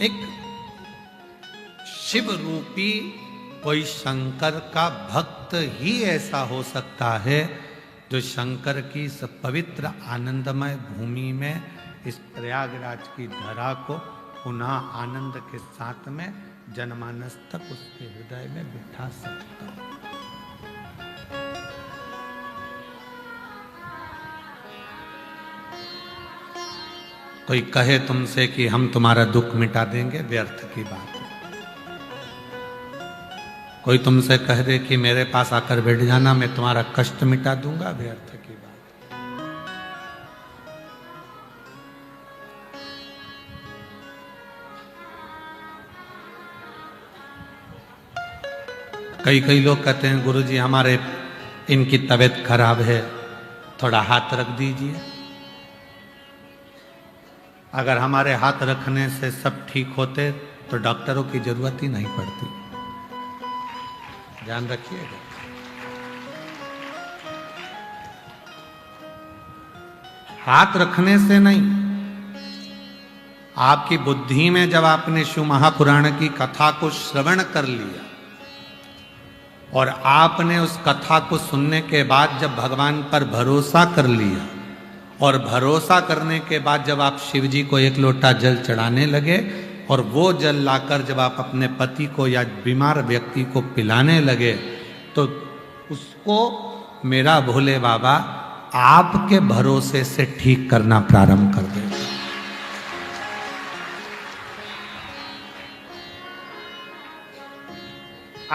एक शिव रूपी कोई शंकर का भक्त ही ऐसा हो सकता है जो शंकर की इस पवित्र आनंदमय भूमि में इस प्रयागराज की धरा को पुनः आनंद के साथ में जनमानस तक उसके हृदय में बिठा सकता है। कोई कहे तुमसे कि हम तुम्हारा दुख मिटा देंगे, व्यर्थ की बात है। कोई तुमसे कह दे कि मेरे पास आकर बैठ जाना, मैं तुम्हारा कष्ट मिटा दूंगा, व्यर्थ की बात है। कई लोग कहते हैं गुरुजी हमारे इनकी तबीयत खराब है, थोड़ा हाथ रख दीजिए। अगर हमारे हाथ रखने से सब ठीक होते तो डॉक्टरों की जरूरत ही नहीं पड़ती। ध्यान रखिएगा। हाथ रखने से नहीं, आपकी बुद्धि में जब आपने शिव महापुराण की कथा को श्रवण कर लिया और आपने उस कथा को सुनने के बाद जब भगवान पर भरोसा कर लिया और भरोसा करने के बाद जब आप शिव जी को एक लोटा जल चढ़ाने लगे और वो जल लाकर जब आप अपने पति को या बीमार व्यक्ति को पिलाने लगे तो उसको मेरा भोले बाबा आपके भरोसे से ठीक करना प्रारंभ कर देगा।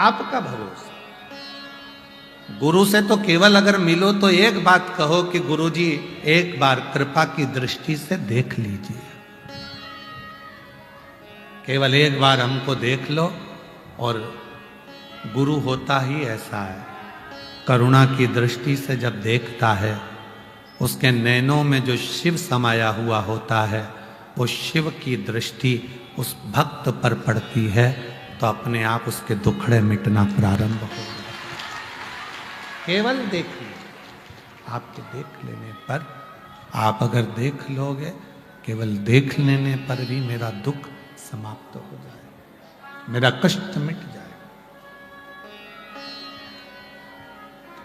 आपका भरोसा। गुरु से तो केवल अगर मिलो तो एक बात कहो कि गुरुजी एक बार कृपा की दृष्टि से देख लीजिए, केवल एक बार हमको देख लो। और गुरु होता ही ऐसा है, करुणा की दृष्टि से जब देखता है, उसके नैनों में जो शिव समाया हुआ होता है, वो शिव की दृष्टि उस भक्त पर पड़ती है तो अपने आप उसके दुखड़े मिटना प्रारंभ हो। केवल देखिए, आपके देख लेने पर, आप अगर देख लोगे, केवल देख लेने पर भी मेरा दुख समाप्त हो जाए, मेरा कष्ट मिट जाए।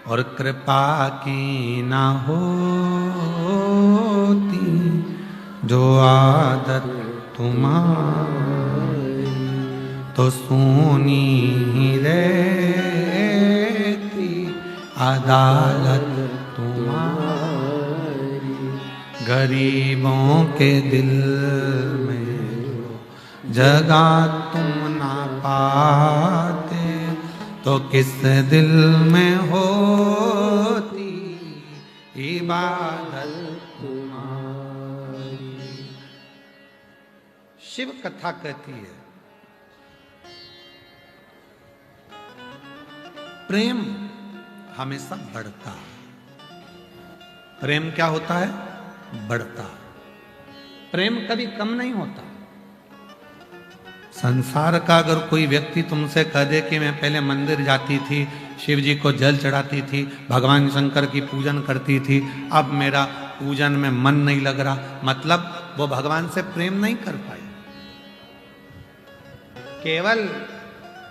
और कृपा की ना होती जो आदत तुम्हारी तो सुनी ही रहती अदालत तुम्हारी। गरीबों के दिल में जगह तुम ना पाते तो किस दिल में होती इबादत तुम्हारी। शिव कथा कहती है प्रेम हमेशा बढ़ता है। प्रेम क्या होता है? बढ़ता है। प्रेम कभी कम नहीं होता। संसार का अगर कोई व्यक्ति तुमसे कह दे कि मैं पहले मंदिर जाती थी, शिव जी को जल चढ़ाती थी, भगवान शंकर की पूजन करती थी, अब मेरा पूजन में मन नहीं लग रहा, मतलब वो भगवान से प्रेम नहीं कर पाई, केवल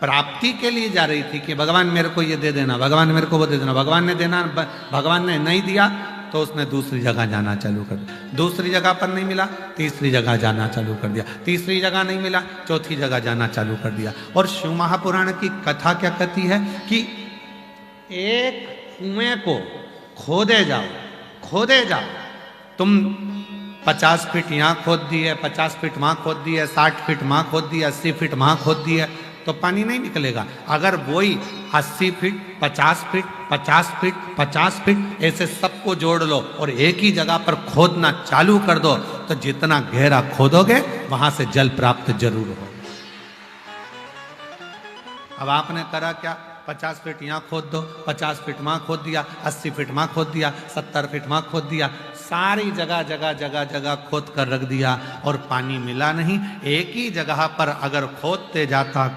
प्राप्ति के लिए जा रही थी कि भगवान मेरे को ये दे देना, भगवान मेरे को वो दे देना। भगवान ने देना, भगवान ने नहीं दिया तो उसने दूसरी जगह जाना चालू कर दिया। दूसरी जगह पर नहीं मिला, तीसरी जगह जाना चालू कर दिया। तीसरी जगह नहीं मिला, चौथी जगह जाना चालू कर दिया। और शिव महापुराण की कथा क्या कहती है कि एक कुएं को खोदे जाओ। तुम 50 फीट यहाँ खोद दी है, 50 फीट वहाँ खोद दी है, 60 फीट वहाँ खोद दी है, 80 फीट वहाँ खोद दी है, तो पानी नहीं निकलेगा। अगर वही 80 फीट, 50 फीट, 50 फीट, 50 फीट ऐसे सबको जोड़ लो और एक ही जगह पर खोदना चालू कर दो तो जितना गहरा खोदोगे वहां से जल प्राप्त जरूर होगा। अब आपने करा क्या? 50 फीट यहाँ खोद दो, 50 फीट वहाँ खोद दिया, 80 फीट वहाँ खोद दिया, 70 फीट वहाँ खोद दिया, सारी जगह जगह जगह जगह खोद कर रख दिया और पानी मिला नहीं। एक ही जगह पर अगर खोदते जाता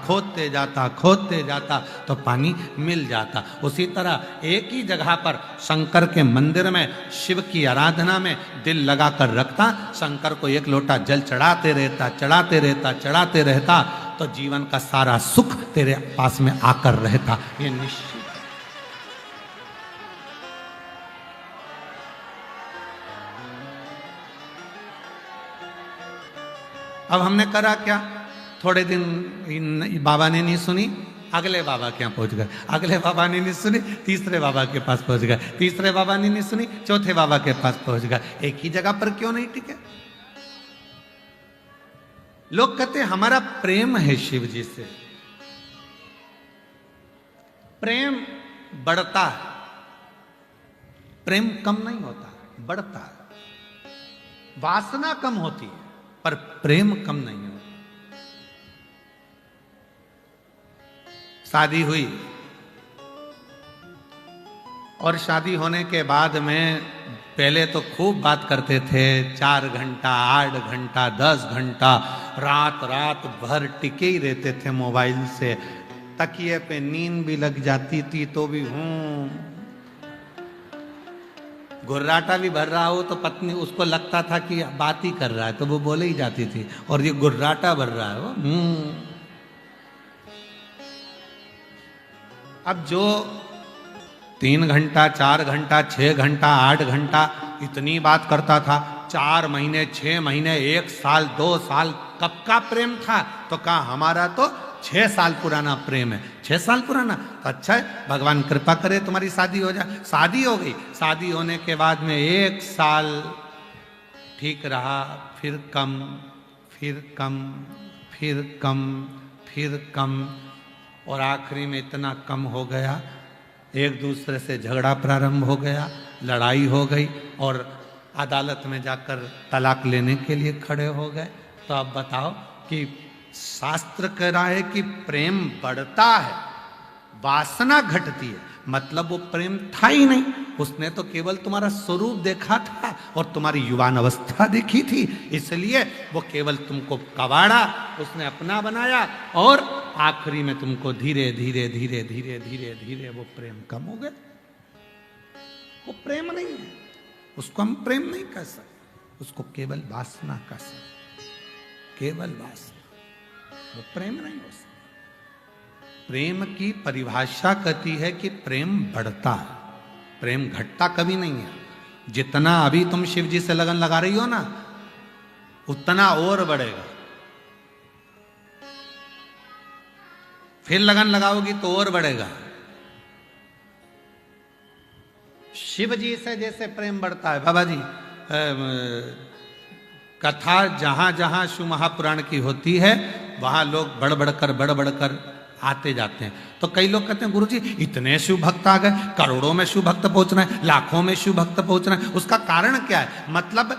तो पानी मिल जाता। उसी तरह एक ही जगह पर शंकर के मंदिर में शिव की आराधना में दिल लगा कर रखता, शंकर को एक लोटा जल चढ़ाते रहता तो जीवन का सारा सुख तेरे पास में आकर रहता। ये निश्चित। अब हमने करा क्या, थोड़े दिन बाबा ने नहीं सुनी, अगले बाबा के यहाँ पहुंच गए, अगले बाबा ने नहीं सुनी, तीसरे बाबा के पास पहुंच गए, तीसरे बाबा ने नहीं सुनी, चौथे बाबा के पास पहुंच गए। एक ही जगह पर क्यों नहीं टिके? लोग कहते हमारा प्रेम है शिव जी से, प्रेम बढ़ता है, प्रेम कम नहीं होता, बढ़ता है। वासना कम होती है पर प्रेम कम नहीं होता। शादी हुई और शादी होने के बाद में पहले तो खूब बात करते थे, 4 घंटा 8 घंटा 10 घंटा रात भर टिके ही रहते थे मोबाइल से, तकिए पे नींद भी लग जाती थी तो भी गुर्राटा भी भर रहा हो तो पत्नी उसको लगता था कि बात ही कर रहा है तो वो बोले ही जाती थी, और ये गुर्राटा भर रहा है वो। अब जो 3 घंटा 4 घंटा 6 घंटा 8 घंटा इतनी बात करता था, 4 महीने 6 महीने 1 साल 2 साल कब का प्रेम था? तो कहा हमारा तो 6 साल पुराना प्रेम है। 6 साल पुराना तो अच्छा है, भगवान कृपा करे तुम्हारी शादी हो जाए। शादी हो गई, शादी होने के बाद में 1 साल ठीक रहा, फिर कम फिर कम फिर कम फिर कम, और आखिरी में इतना कम हो गया, एक दूसरे से झगड़ा प्रारंभ हो गया, लड़ाई हो गई और अदालत में जाकर तलाक लेने के लिए खड़े हो गए। तो अब बताओ कि शास्त्र कह रहा है कि प्रेम बढ़ता है, वासना घटती है, मतलब वो प्रेम था ही नहीं, उसने तो केवल तुम्हारा स्वरूप देखा था और तुम्हारी युवान अवस्था देखी थी, इसलिए वो केवल तुमको कबाड़ा, उसने अपना बनाया और आखिरी में तुमको धीरे धीरे धीरे धीरे धीरे धीरे वो प्रेम कम हो गया। वो प्रेम नहीं है, उसको हम प्रेम नहीं कह सकते, उसको केवल वासना कह सकते, केवल वासना, वो प्रेम नहीं हो सकता। प्रेम की परिभाषा कहती है कि प्रेम बढ़ता है, प्रेम घटता कभी नहीं है। जितना अभी तुम शिव जी से लगन लगा रही हो ना, उतना और बढ़ेगा, फिर लगन लगाओगी तो और बढ़ेगा। शिव जी से जैसे प्रेम बढ़ता है, बाबा जी कथा जहां जहां शिव महापुराण की होती है वहां लोग बढ़ बढ़कर आते जाते हैं। तो कई लोग कहते हैं गुरुजी इतने शिव भक्त आ गए, करोड़ों में शिव भक्त पहुंच रहे हैं, लाखों में शिव भक्त पहुंच रहे हैं, उसका कारण क्या है? मतलब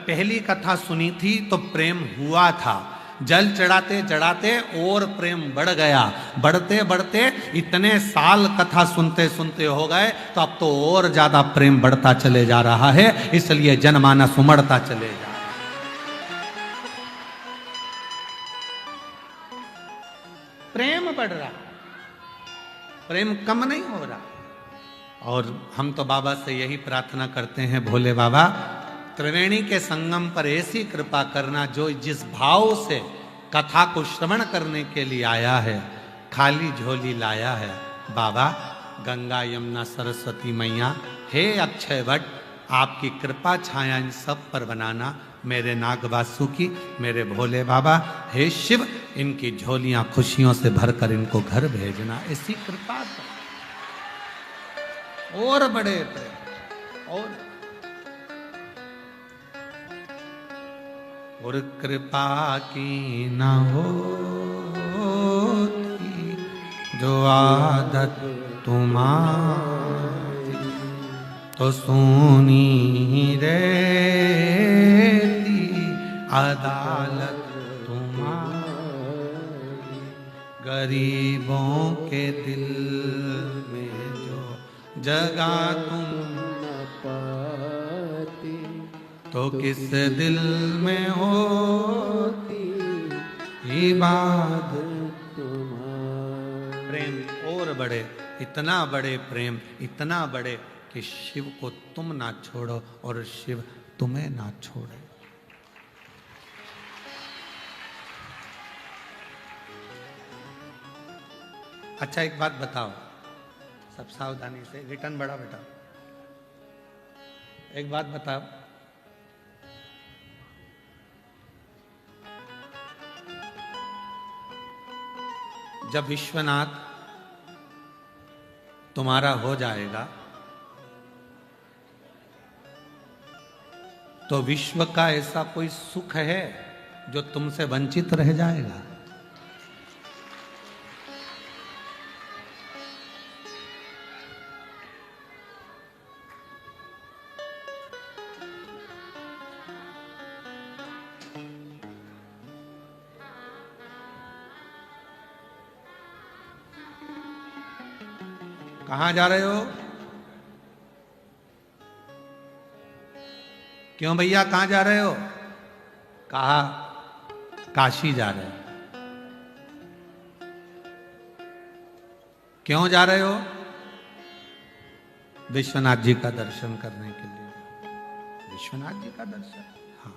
पहली कथा सुनी थी तो प्रेम हुआ था, जल चढ़ाते चढ़ाते और प्रेम बढ़ गया, बढ़ते बढ़ते इतने साल कथा सुनते सुनते हो गए तो अब तो और ज्यादा प्रेम बढ़ता चले जा रहा है, इसलिए जनमानस उमड़ता चले जा रहा है। प्रेम बढ़ रहा, प्रेम कम नहीं हो रहा। और हम तो बाबा से यही प्रार्थना करते हैं, भोले बाबा त्रिवेणी के संगम पर ऐसी कृपा करना, जो जिस भाव से कथा को श्रवण करने के लिए आया है खाली झोली लाया है। बाबा गंगा यमुना सरस्वती मैया, हे अक्षय वट, आपकी कृपा छाया इन सब पर बनाना, मेरे नाग वासुकी, मेरे भोले बाबा, हे शिव, इनकी झोलियां खुशियों से भरकर इनको घर भेजना, ऐसी कृपा तो और बड़े और कृपा की न होती जो आदत तुम्हारी, तो सुनी रहती अदालत तुम्हारी, गरीबों के दिल में जो जगह तुम न पाती, तो किस दिल में होती इबादत तुम्हारी। प्रेम और बड़े, इतना बड़े प्रेम, इतना बड़े कि शिव को तुम ना छोड़ो और शिव तुम्हें ना छोड़े। अच्छा एक बात बताओ, सब सावधानी से, रिटर्न बड़ा बेटा, एक बात बताओ, जब विश्वनाथ तुम्हारा हो जाएगा तो विश्व का ऐसा कोई सुख है जो तुमसे वंचित रह जाएगा? कहां जा रहे हो? क्यों भैया कहां जा रहे हो? कहा काशी जा रहे हो। क्यों जा रहे हो? विश्वनाथ जी का दर्शन करने के लिए। विश्वनाथ जी का दर्शन? हाँ,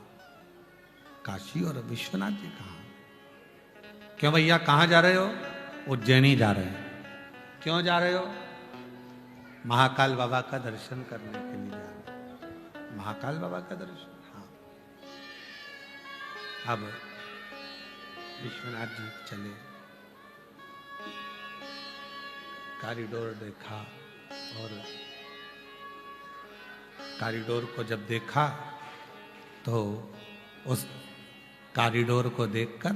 काशी और विश्वनाथ जी कहां? क्यों भैया कहां जा रहे हो? उज्जैनी जा रहे हो। क्यों जा रहे हो? महाकाल बाबा का दर्शन करने के लिए जा रहे हो। महाकाल बाबा का दर्शन? हाँ। अब विश्वनाथ जी चले, कॉरिडोर देखा और कॉरिडोर को जब देखा तो उस कॉरिडोर को देखकर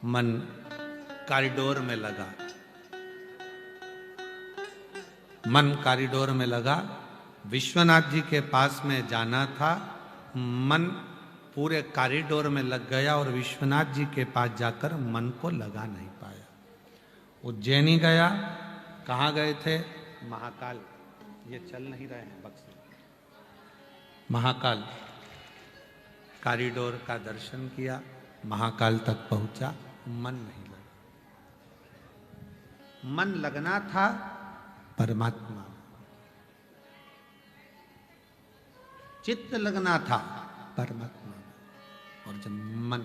मन कॉरिडोर में लगा। मन कॉरिडोर में लगा। विश्वनाथ जी के पास में जाना था, मन पूरे कॉरिडोर में लग गया और विश्वनाथ जी के पास जाकर मन को लगा नहीं पाया। उज्जैनी गया। कहाँ गए थे? महाकाल। ये चल नहीं रहे हैं बक्से। महाकाल कॉरिडोर का दर्शन किया, महाकाल तक पहुंचा, मन नहीं लगा। मन लगना था परमात्मा, चित्त लगना था परमात्मा में। और जब मन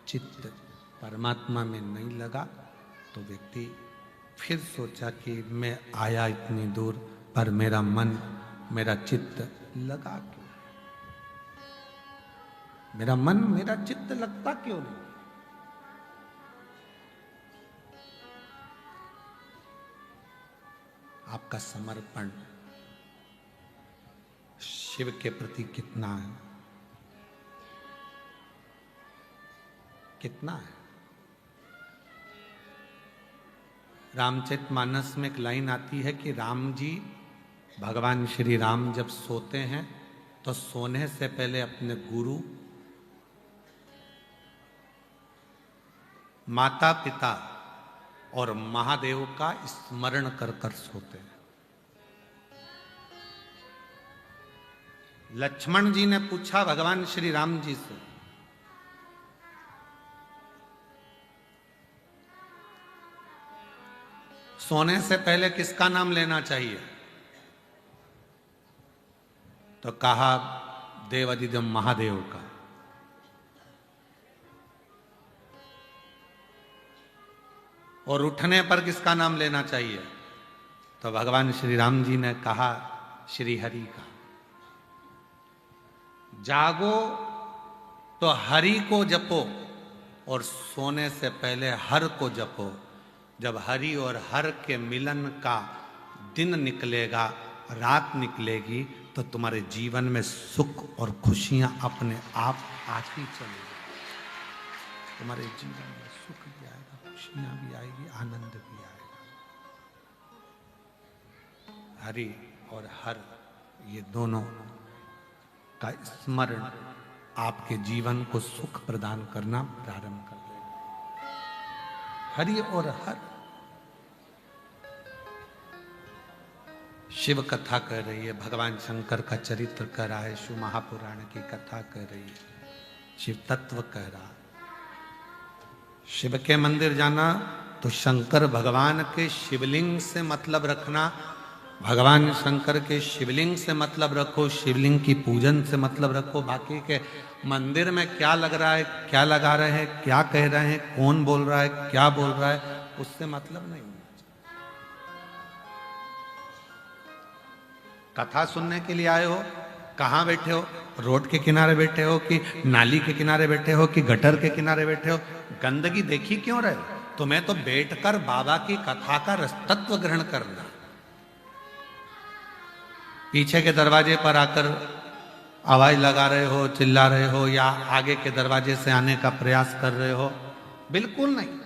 चित्त परमात्मा में नहीं लगा तो व्यक्ति फिर सोचा कि मैं आया इतनी दूर पर मेरा मन, मेरा चित्त लगा क्यों? मेरा मन, मेरा चित्त लगता क्यों नहीं? आपका समर्पण शिव के प्रति कितना है? कितना है? रामचरितमानस में एक लाइन आती है कि राम जी, भगवान श्री राम जब सोते हैं तो सोने से पहले अपने गुरु, माता पिता और महादेव का स्मरण कर कर सोते हैं। लक्ष्मण जी ने पूछा भगवान श्री राम जी से, सोने से पहले किसका नाम लेना चाहिए? तो कहा देवादिदेव महादेव का। और उठने पर किसका नाम लेना चाहिए? तो भगवान श्री राम जी ने कहा श्री हरि का। जागो तो हरि को जपो और सोने से पहले हर को जपो। जब हरि और हर के मिलन का दिन निकलेगा, रात निकलेगी, तो तुम्हारे जीवन में सुख और खुशियां अपने आप आती चलेगी। तुम्हारे जीवन में सुख भी आएगा, खुशियां भी आएगी, आनंद भी आएगा। हरि और हर, ये दोनों का स्मरण आपके जीवन को सुख प्रदान करना प्रारंभ कर देगा। हरि और हर, शिव कथा कह रही है, भगवान शंकर का चरित्र कह रहा है, शिव महापुराण की कथा कह रही है, शिव तत्व कह रहा। शिव के मंदिर जाना तो शंकर भगवान के शिवलिंग से मतलब रखना, भगवान शंकर के शिवलिंग से मतलब रखो, शिवलिंग की पूजन से मतलब रखो। बाकी के मंदिर में क्या लग रहा है, क्या लगा रहे हैं, क्या कह रहे हैं, कौन बोल रहा है, क्या बोल रहा है, उससे मतलब नहीं। कथा सुनने के लिए आए हो, कहाँ बैठे हो, रोड के किनारे बैठे हो कि नाली के किनारे बैठे हो कि गटर के किनारे बैठे हो, गंदगी देखी क्यों रहे? तुम्हें तो बैठकर बाबा की कथा का रसतत्व ग्रहण करना। पीछे के दरवाजे पर आकर आवाज लगा रहे हो, चिल्ला रहे हो, या आगे के दरवाजे से आने का प्रयास कर रहे हो, बिल्कुल नहीं।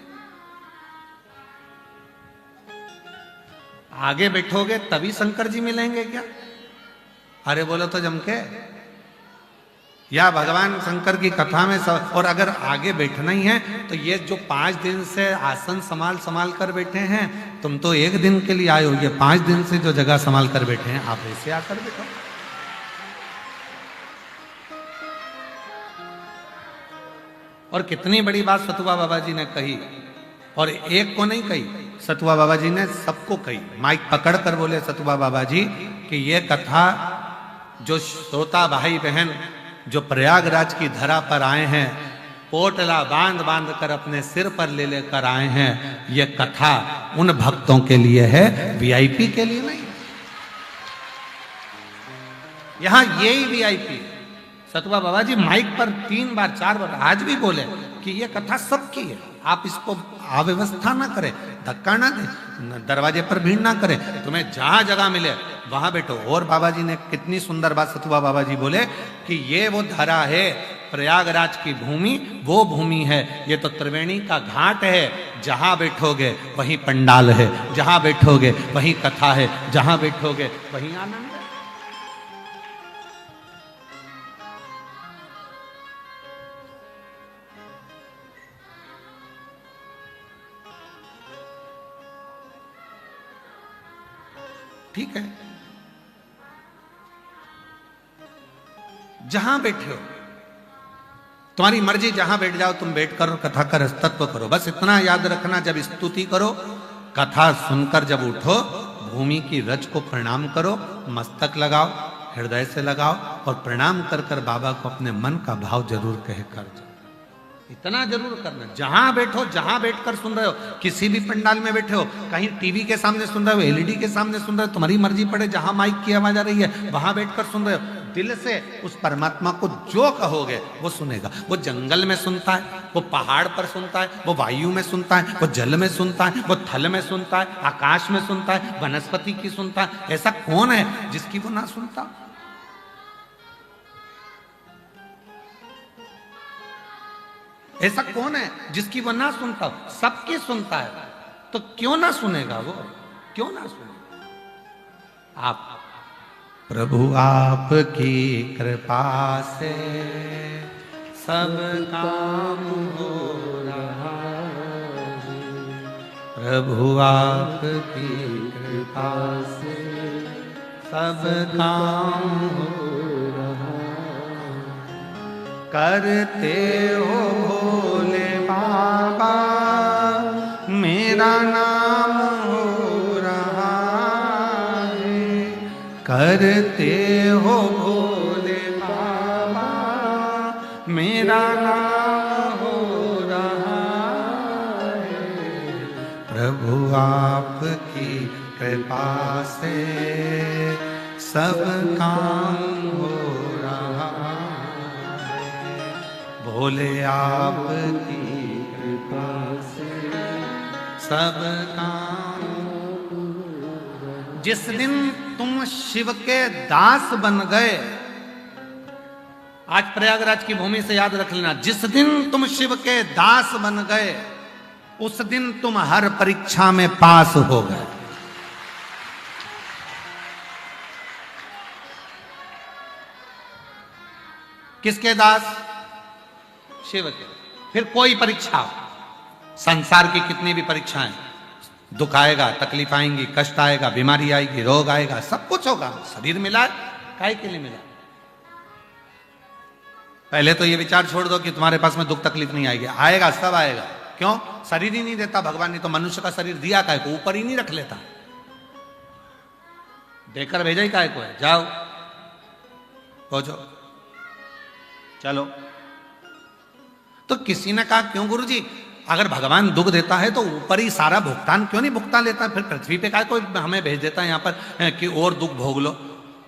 आगे बैठोगे तभी शंकर जी मिलेंगे क्या? अरे बोलो तो जम के, या भगवान शंकर की कथा में सब। और अगर आगे बैठना ही है तो ये जो 5 दिन से आसन संभाल संभाल कर बैठे हैं, तुम तो 1 दिन के लिए आए हो, ये 5 दिन से जो जगह संभाल कर बैठे हैं, आप ऐसे आकर बैठो। और कितनी बड़ी बात सतुआ बाबा जी ने कही, और एक को नहीं कही, सतुआ बाबा जी ने सबको कही। माइक पकड़ कर बोले सतुआ बाबा जी कि ये कथा जो श्रोता भाई बहन जो प्रयागराज की धरा पर आए हैं, पोटला बांध बांध कर अपने सिर पर ले लेकर आए हैं, ये कथा उन भक्तों के लिए है, वीआईपी के लिए नहीं। यहां यही वीआईपी। सतुआ बाबा जी माइक पर 3 बार 4 बार आज भी बोले कि ये कथा सबकी है, आप इसको अव्यवस्था ना करें, धक्का ना दें, दरवाजे पर भीड़ ना करें, तुम्हें जहां जगह मिले वहां बैठो। और बाबा जी ने कितनी सुंदर बात सतुआ बाबा जी बोले कि ये वो धरा है, प्रयागराज की भूमि वो भूमि है, ये तो त्रिवेणी का घाट है, जहां बैठोगे वहीं पंडाल है, जहां बैठोगे वहीं कथा है, जहां बैठोगे वहीं आनंद है। ठीक है, जहां बैठे हो तुम्हारी मर्जी, जहां बैठ जाओ तुम, बैठ कर कथा का रसतत्व करो। बस इतना याद रखना, जब स्तुति करो, कथा सुनकर जब उठो, भूमि की रज को प्रणाम करो, मस्तक लगाओ, हृदय से लगाओ, और प्रणाम कर कर बाबा को अपने मन का भाव जरूर कह कर जाओ। इतना जरूर करना। जहां बैठो, जहां बैठकर सुन रहे हो, किसी भी पंडाल में बैठे हो, कहीं टीवी के सामने सुन रहे हो, एलईडी के सामने सुन रहे हो, तुम्हारी मर्जी पड़े, जहां माइक की आवाज आ रही है वहां बैठकर सुन रहे हो, दिल से उस परमात्मा को जो कहोगे वो सुनेगा। वो जंगल में सुनता है, वो पहाड़ पर सुनता है, वो वायु में सुनता है, वो जल में सुनता है, वो थल में सुनता है, आकाश में सुनता है, वनस्पति की सुनता है। ऐसा कौन है जिसकी वो ना सुनता? ऐसा कौन है जिसकी वो ना सुनता? सबकी सुनता है, तो क्यों ना सुनेगा वो? क्यों ना सुनेगा? आप प्रभु आपकी कृपा से सब काम हो रहा है, प्रभु आपकी कृपा से सब काम हो रहा है, करते हो भोले बाबा मेरा नाम हो रहा है, करते हो भोले बाबा मेरा नाम हो रहा है, प्रभु आपकी कृपा से सब काम हो रहा है, भोले आपकी कृपा से सब काम। जिस दिन तुम शिव के दास बन गए, आज प्रयागराज की भूमि से याद रख लेना, जिस दिन तुम शिव के दास बन गए, उस दिन तुम हर परीक्षा में पास हो गए। किसके दास? शिव के। फिर कोई परीक्षा हो, संसार की कितनी भी परीक्षाएं, दुख आएगा, तकलीफ आएंगी, कष्ट आएगा, बीमारी आएगी, रोग आएगा, सब कुछ होगा। शरीर मिला है, काहे के लिए मिला? पहले तो ये विचार छोड़ दो कि तुम्हारे पास में दुख तकलीफ नहीं आएगी। आएगा, सब आएगा। क्यों? शरीर ही नहीं देता भगवान ने तो मनुष्य का शरीर दिया काहे को? ऊपर ही नहीं रख लेता, देकर भेजा ही काहे को है? जाओ पहुंचो, चलो। तो किसी ने कहा क्यों गुरुजी, अगर भगवान दुख देता है तो ऊपर ही सारा भुगतान क्यों नहीं भुगता लेता? फिर पृथ्वी पे काहे को हमें भेज देता है यहाँ पर कि और दुख भोग लो?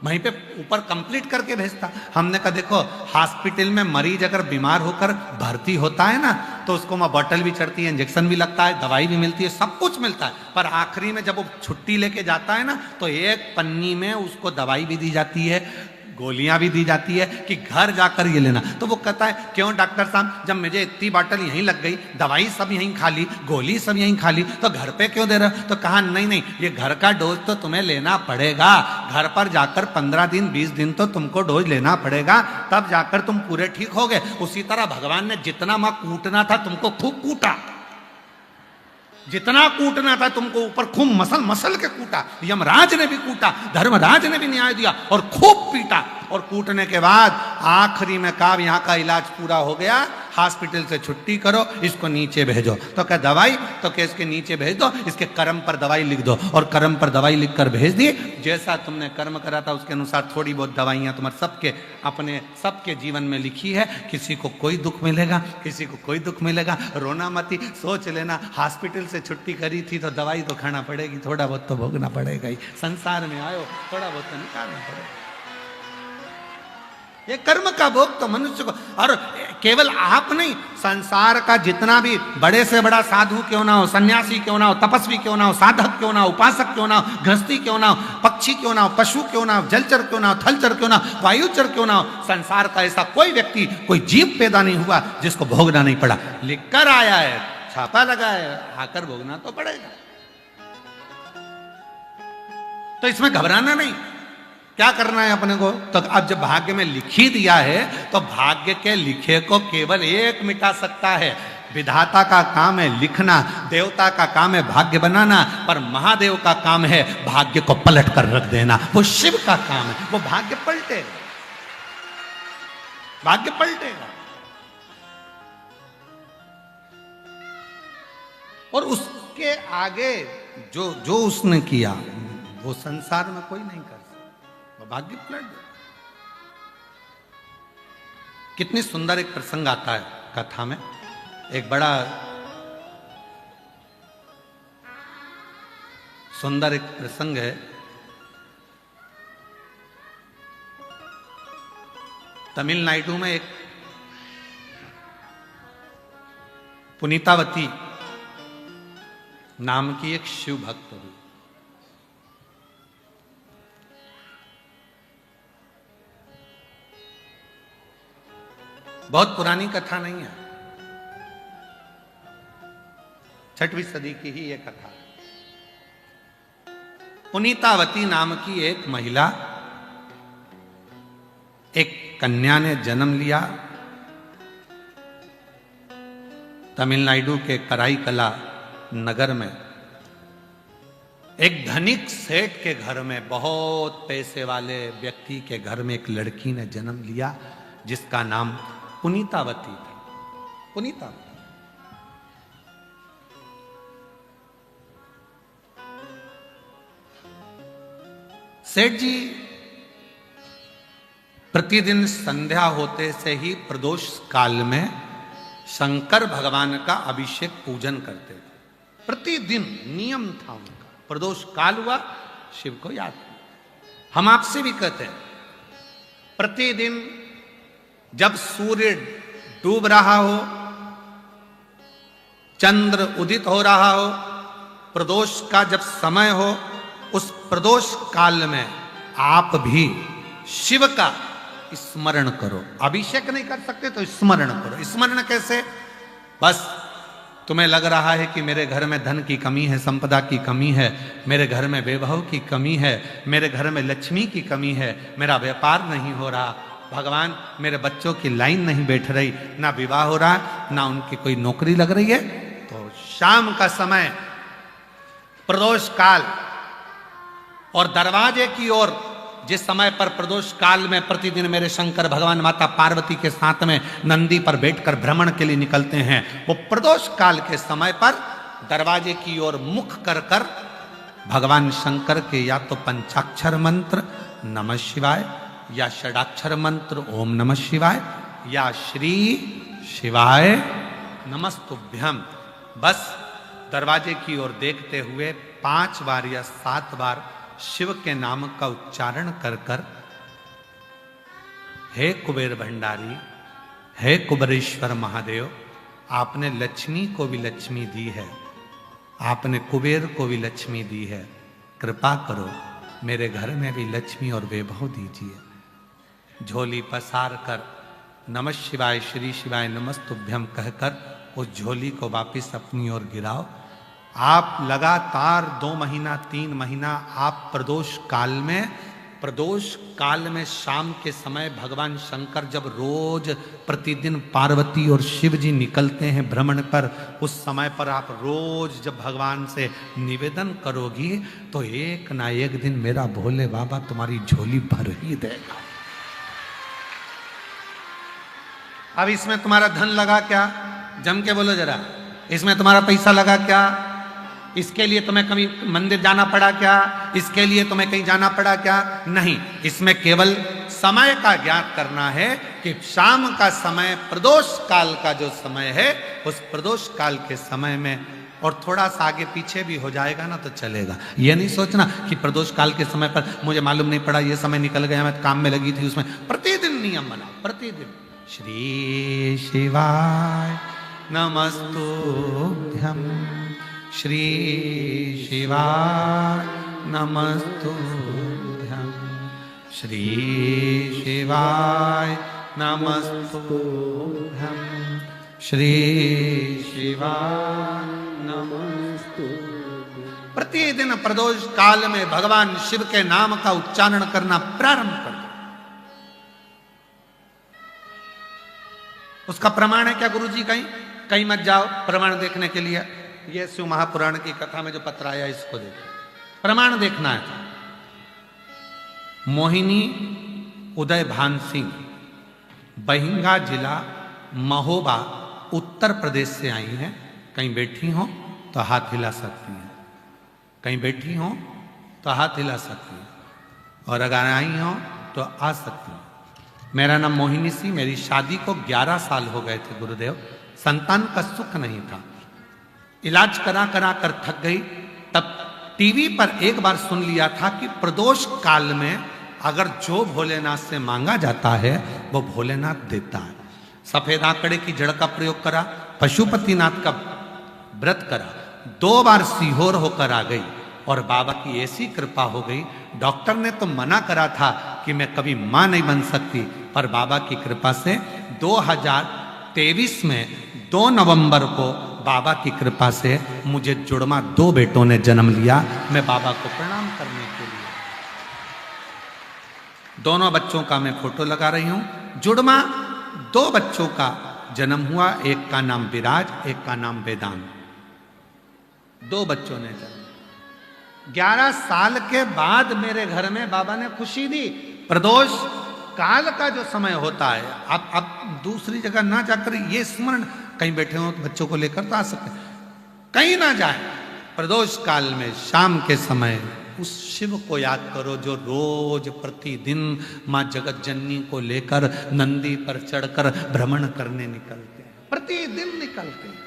वहीं पे ऊपर कंप्लीट करके भेजता। हमने कहा देखो, हॉस्पिटल में मरीज अगर बीमार होकर भर्ती होता है ना, तो उसको वहाँ बॉटल भी चढ़ती है, इंजेक्शन भी लगता है, दवाई भी मिलती है, सब कुछ मिलता है। पर आखिरी में जब वो छुट्टी लेके जाता है ना, तो एक पन्नी में उसको दवाई भी दी जाती है, गोलियां भी दी जाती है कि घर जाकर ये लेना। तो वो कहता है क्यों डॉक्टर साहब, जब मुझे इतनी बॉटल यहीं लग गई, दवाई सब यहीं खा ली, गोली सब यहीं खा ली, तो घर पे क्यों दे रहे हो? तो कहा नहीं नहीं, ये घर का डोज तो तुम्हें लेना पड़ेगा। घर पर जाकर 15 दिन 20 दिन तो तुमको डोज लेना पड़ेगा, तब जाकर तुम पूरे ठीक हो गए। उसी तरह भगवान ने जितना मां कूटना था तुमको खूब कूटा, जितना कूटना था तुमको ऊपर खूब मसल मसल के कूटा। यमराज ने भी कूटा, धर्मराज ने भी न्याय दिया और खूब पीटा। और कूटने के बाद आखिरी में कहा यहाँ का इलाज पूरा हो गया, हॉस्पिटल से छुट्टी करो, इसको नीचे भेजो। तो क्या दवाई? तो क्या इसके नीचे भेज दो, इसके कर्म पर दवाई लिख दो। और कर्म पर दवाई लिख कर भेज दी। जैसा तुमने कर्म करा था उसके अनुसार थोड़ी बहुत दवाइयाँ तुम्हारे सबके अपने सबके जीवन में लिखी है। किसी को कोई दुख मिलेगा, किसी को कोई दुख मिलेगा। रोना मती, सोच लेना हॉस्पिटल से छुट्टी करी थी तो दवाई तो खाना पड़ेगी, थोड़ा बहुत तो भोगना पड़ेगा ही। संसार में आयो, थोड़ा बहुत तो निकालना पड़ेगा। ये कर्म का भोग तो मनुष्य को, और केवल आप नहीं, संसार का जितना भी बड़े से बड़ा साधु क्यों ना हो, सन्यासी क्यों ना हो, तपस्वी क्यों ना हो, साधक क्यों ना हो, उपासक क्यों ना हो, गृहस्थी क्यों ना हो, पक्षी क्यों ना हो, पशु क्यों ना हो, जलचर क्यों ना हो, थलचर क्यों ना हो, वायुचर क्यों ना हो, संसार का ऐसा कोई व्यक्ति, कोई जीव पैदा नहीं हुआ जिसको भोगना नहीं पड़ा। लिखकर आया है, छापा लगा है, आकर भोगना तो पड़ेगा। तो इसमें घबराना नहीं। क्या करना है अपने को? तो अब जब भाग्य में लिख ही दिया है तो भाग्य के लिखे को केवल एक मिटा सकता है। विधाता का काम है लिखना, देवता का काम है भाग्य बनाना, पर महादेव का काम है भाग्य को पलट कर रख देना। वो शिव का काम है, वो भाग्य पलटेगा, भाग्य पलटेगा। और उसके आगे जो जो उसने किया वो संसार में कोई नहीं कर सकता, वो भाग्य पलट दे। कितनी सुंदर एक प्रसंग आता है कथा में। एक बड़ा सुंदर एक प्रसंग है। तमिलनाडु में एक पुनीतावती नाम की एक शिव भक्त हुई। बहुत पुरानी कथा नहीं है, 6वीं सदी की ही यह कथा। पुनीतावती नाम की एक महिला, एक कन्या ने जन्म लिया तमिलनाडु के कराईकला नगर में। एक धनिक सेठ के घर में, बहुत पैसे वाले व्यक्ति के घर में एक लड़की ने जन्म लिया जिसका नाम पुनीतावती था। पुनीतावती सेठ जी प्रतिदिन संध्या होते से ही प्रदोष काल में शंकर भगवान का अभिषेक पूजन करते थे। प्रतिदिन नियम था उनका। प्रदोष काल हुआ, शिव को याद किया। हम आपसे भी कहते हैं, प्रतिदिन जब सूर्य डूब रहा हो, चंद्र उदित हो रहा हो, प्रदोष का जब समय हो, उस प्रदोष काल में आप भी शिव का स्मरण करो। अभिषेक नहीं कर सकते तो स्मरण करो। स्मरण कैसे? बस तुम्हें लग रहा है कि मेरे घर में धन की कमी है, संपदा की कमी है, मेरे घर में वैभव की कमी है, मेरे घर में लक्ष्मी की कमी है, मेरा व्यापार नहीं हो रहा, भगवान मेरे बच्चों की लाइन नहीं बैठ रही, ना विवाह हो रहा, ना उनकी कोई नौकरी लग रही है, तो शाम का समय प्रदोष काल और दरवाजे की ओर जिस समय पर प्रदोष काल में प्रतिदिन मेरे शंकर भगवान माता पार्वती के साथ में नंदी पर बैठकर भ्रमण के लिए निकलते हैं, वो प्रदोष काल के समय पर दरवाजे की ओर मुख कर कर भगवान शंकर के या तो पंचाक्षर मंत्र नमः शिवाय या षडाक्षर मंत्र ओम नमः शिवाय या श्री शिवाय नमस्तुभ्यम, बस दरवाजे की ओर देखते हुए 5 बार या 7 बार शिव के नाम का उच्चारण कर कर, हे कुबेर भंडारी, हे कुबेरेश्वर महादेव, आपने लक्ष्मी को भी लक्ष्मी दी है, आपने कुबेर को भी लक्ष्मी दी है, कृपा करो मेरे घर में भी लक्ष्मी और वैभव दीजिए। झोली पसार कर नमः शिवाय श्री शिवाय नमस्तुभ्यम कहकर उस झोली को वापिस अपनी ओर गिराओ। आप लगातार 2 महीना 3 महीना आप प्रदोष काल में शाम के समय भगवान शंकर जब रोज प्रतिदिन पार्वती और शिव जी निकलते हैं भ्रमण पर, उस समय पर आप रोज जब भगवान से निवेदन करोगी तो एक ना एक दिन मेरा भोले बाबा तुम्हारी झोली भर ही देगा। अब इसमें तुम्हारा धन लगा क्या? जम के बोलो जरा, इसमें तुम्हारा पैसा लगा क्या? इसके लिए तुम्हें कभी मंदिर जाना पड़ा क्या? इसके लिए तुम्हें कहीं जाना पड़ा क्या? नहीं, इसमें केवल समय का ज्ञात करना है कि शाम का समय प्रदोष काल का जो समय है, उस प्रदोष काल के समय में, और थोड़ा सा आगे पीछे भी हो जाएगा ना तो चलेगा। यह नहीं सोचना कि प्रदोष काल के समय पर मुझे मालूम नहीं पड़ा, ये समय निकल गया, मैं काम में लगी थी उसमें। प्रतिदिन नियम बनाओ, प्रतिदिन श्री शिवाय नमस्तुभ्यम, श्री शिवाय नमस्तुभ्यम, श्री शिवाय नमस्तुभ्यम, श्री शिवाय नमस्तुभ्यम। प्रतिदिन प्रदोष काल में भगवान शिव के नाम का उच्चारण करना प्रारंभ कर दो। उसका प्रमाण है क्या गुरुजी? कहीं मत जाओ प्रमाण देखने के लिए। ये शिव महापुराण की कथा में जो पत्र आया इसको देखो, प्रमाण देखना है। मोहिनी उदय भान सिंह बहिंगा जिला महोबा उत्तर प्रदेश से आई हैं। कहीं बैठी हो तो हाथ हिला सकती हैं, कहीं बैठी हो तो हाथ हिला सकती हैं, और अगर आई हो तो आ सकती हैं। मेरा नाम मोहिनी सी, मेरी शादी को 11 साल हो गए थे गुरुदेव, संतान का सुख नहीं था, इलाज करा करा कर थक गई। तब टीवी पर एक बार सुन लिया था कि प्रदोष काल में अगर जो भोलेनाथ से मांगा जाता है वो भोलेनाथ देता है। सफेद आंकड़े की जड़ का प्रयोग करा, पशुपतिनाथ का व्रत करा, 2 बार सीहोर होकर आ गई और बाबा की ऐसी कृपा हो गई। डॉक्टर ने तो मना करा था कि मैं कभी मां नहीं बन सकती, पर बाबा की कृपा से 2023 में 2 नवंबर को बाबा की कृपा से मुझे जुड़वा 2 बेटों ने जन्म लिया। मैं बाबा को प्रणाम करने के लिए दोनों बच्चों का मैं फोटो लगा रही हूं। जुड़वा 2 बच्चों का जन्म हुआ, एक का नाम विराज, एक का नाम वेदांत। 2 बच्चों ने जन्म। 11 साल के बाद मेरे घर में बाबा ने खुशी दी। प्रदोष काल का जो समय होता है, आप दूसरी जगह ना जाकर ये स्मरण, कहीं बैठे हो तो बच्चों को लेकर तो आ सकते, कहीं ना जाए, प्रदोष काल में शाम के समय उस शिव को याद करो जो रोज प्रतिदिन मां जगत जननी को लेकर नंदी पर चढ़कर भ्रमण करने निकलते हैं, प्रतिदिन निकलते हैं।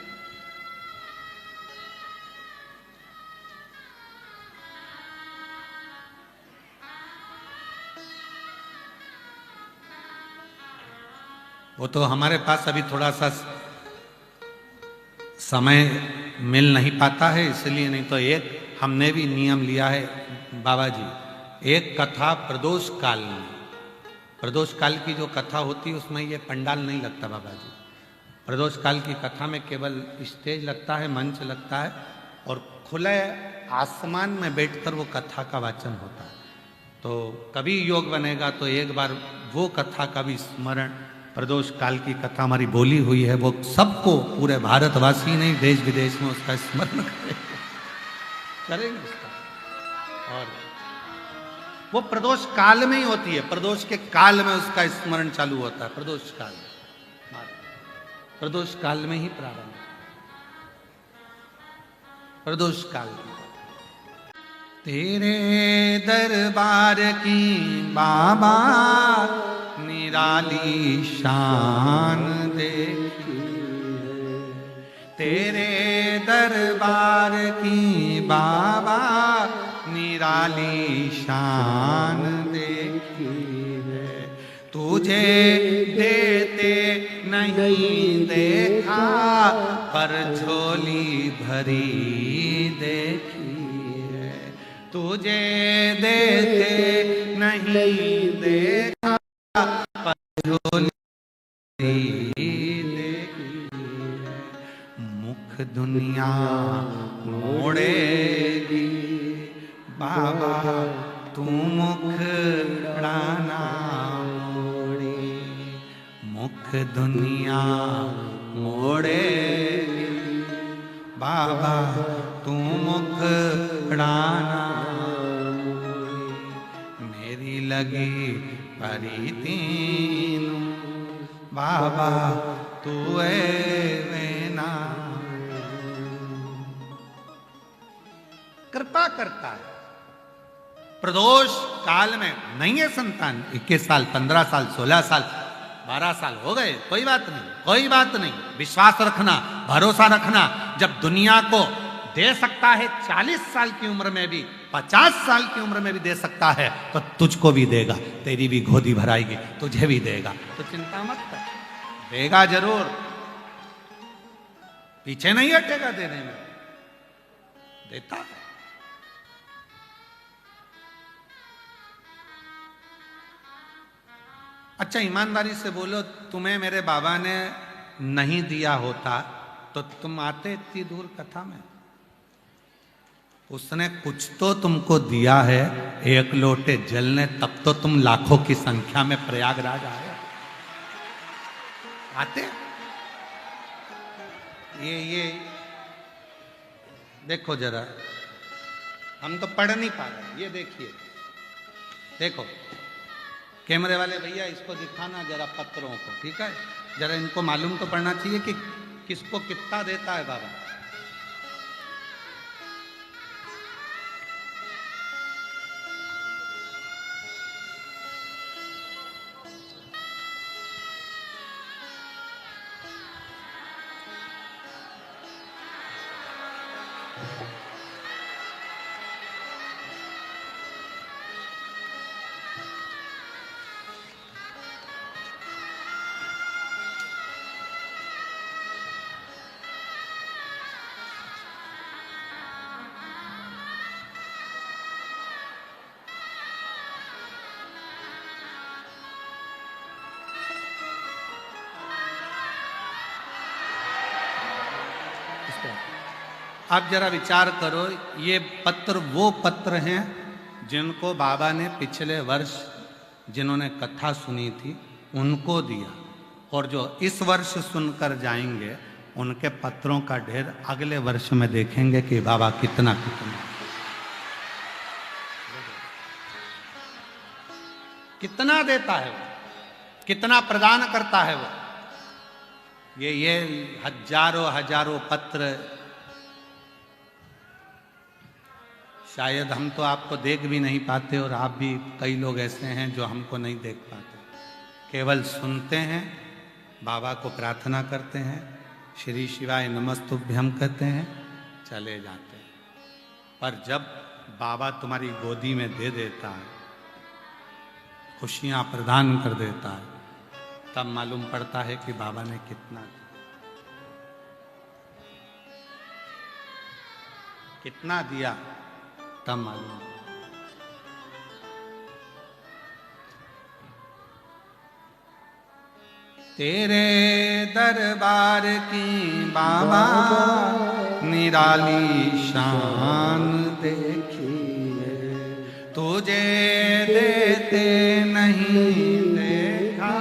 वो तो हमारे पास अभी थोड़ा सा समय मिल नहीं पाता है, इसलिए, नहीं तो एक हमने भी नियम लिया है बाबा जी, एक कथा प्रदोष काल में, प्रदोष काल की जो कथा होती है उसमें ये पंडाल नहीं लगता बाबा जी। प्रदोष काल की कथा में केवल स्टेज लगता है, मंच लगता है, और खुले आसमान में बैठकर वो कथा का वाचन होता है। तो कभी योग बनेगा तो एक बार वो कथा का भी स्मरण, प्रदोष काल की कथा हमारी बोली हुई है, वो सबको, पूरे भारतवासी नहीं देश विदेश में उसका स्मरण करें। करेंगे इसका। और वो प्रदोष काल में ही होती है, प्रदोष के काल में उसका स्मरण चालू होता है, प्रदोष काल में, प्रदोष काल में ही प्रारंभ, प्रदोष काल में। तेरे दरबार की बाबा निराली शान देखी, तेरे दरबार की बाबा निराली शान देखी है। तुझे देते नहीं देखा, पर झोली भरी देखी है। तुझे देते नहीं देखा, पर झोली देखी है। मुख दुनिया मोड़ेगी बाबा, तू मुखड़ाना मोड़े। मुख दुनिया मोड़ेगी बाबा, तू मुखड़ाना मोड़े। मेरी लगी परी तीन बाबा, तू वेना। कृपा करता है। प्रदोष काल में नहीं है संतान, 21 साल 15 साल 16 साल 12 साल हो गए, कोई बात नहीं, कोई बात नहीं। विश्वास रखना, भरोसा रखना। जब दुनिया को दे सकता है 40 साल की उम्र में भी, 50 साल की उम्र में भी दे सकता है, तो तुझको भी देगा, तेरी भी गोदी भराएगी, तुझे भी देगा। तो चिंता मत कर, देगा जरूर, पीछे नहीं हटेगा देने में, देता है। अच्छा ईमानदारी से बोलो, तुम्हें मेरे बाबा ने नहीं दिया होता तो तुम आते इतनी दूर कथा में? उसने कुछ तो तुमको दिया है, एक लोटे जल ने, तब तो तुम लाखों की संख्या में प्रयागराज आए। आते ये देखो जरा, हम तो पढ़ नहीं पा रहे। ये देखिए, देखो कैमरे वाले भैया, इसको दिखाना जरा पत्रों को, ठीक है? जरा इनको मालूम तो पड़ना चाहिए कि किसको कितना देता है बाबा। आप जरा विचार करो, ये पत्र वो पत्र हैं जिनको बाबा ने पिछले वर्ष जिन्होंने कथा सुनी थी उनको दिया, और जो इस वर्ष सुनकर जाएंगे उनके पत्रों का ढेर अगले वर्ष में देखेंगे कि बाबा कितना कितना कितना देता है वो, कितना प्रदान करता है वो। ये हजारों हजारों पत्र, शायद हम तो आपको देख भी नहीं पाते, और आप भी, कई लोग ऐसे हैं जो हमको नहीं देख पाते, केवल सुनते हैं, बाबा को प्रार्थना करते हैं, श्री शिवाय नमस्तुभ्यम कहते हैं, चले जाते हैं। पर जब बाबा तुम्हारी गोदी में दे देता है, खुशियां प्रदान कर देता है, तब मालूम पड़ता है कि बाबा ने कितना कितना दिया, तब मालूम। तेरे दरबार की बाबा निराली शान देखी है, तुझे देते नहीं देखा,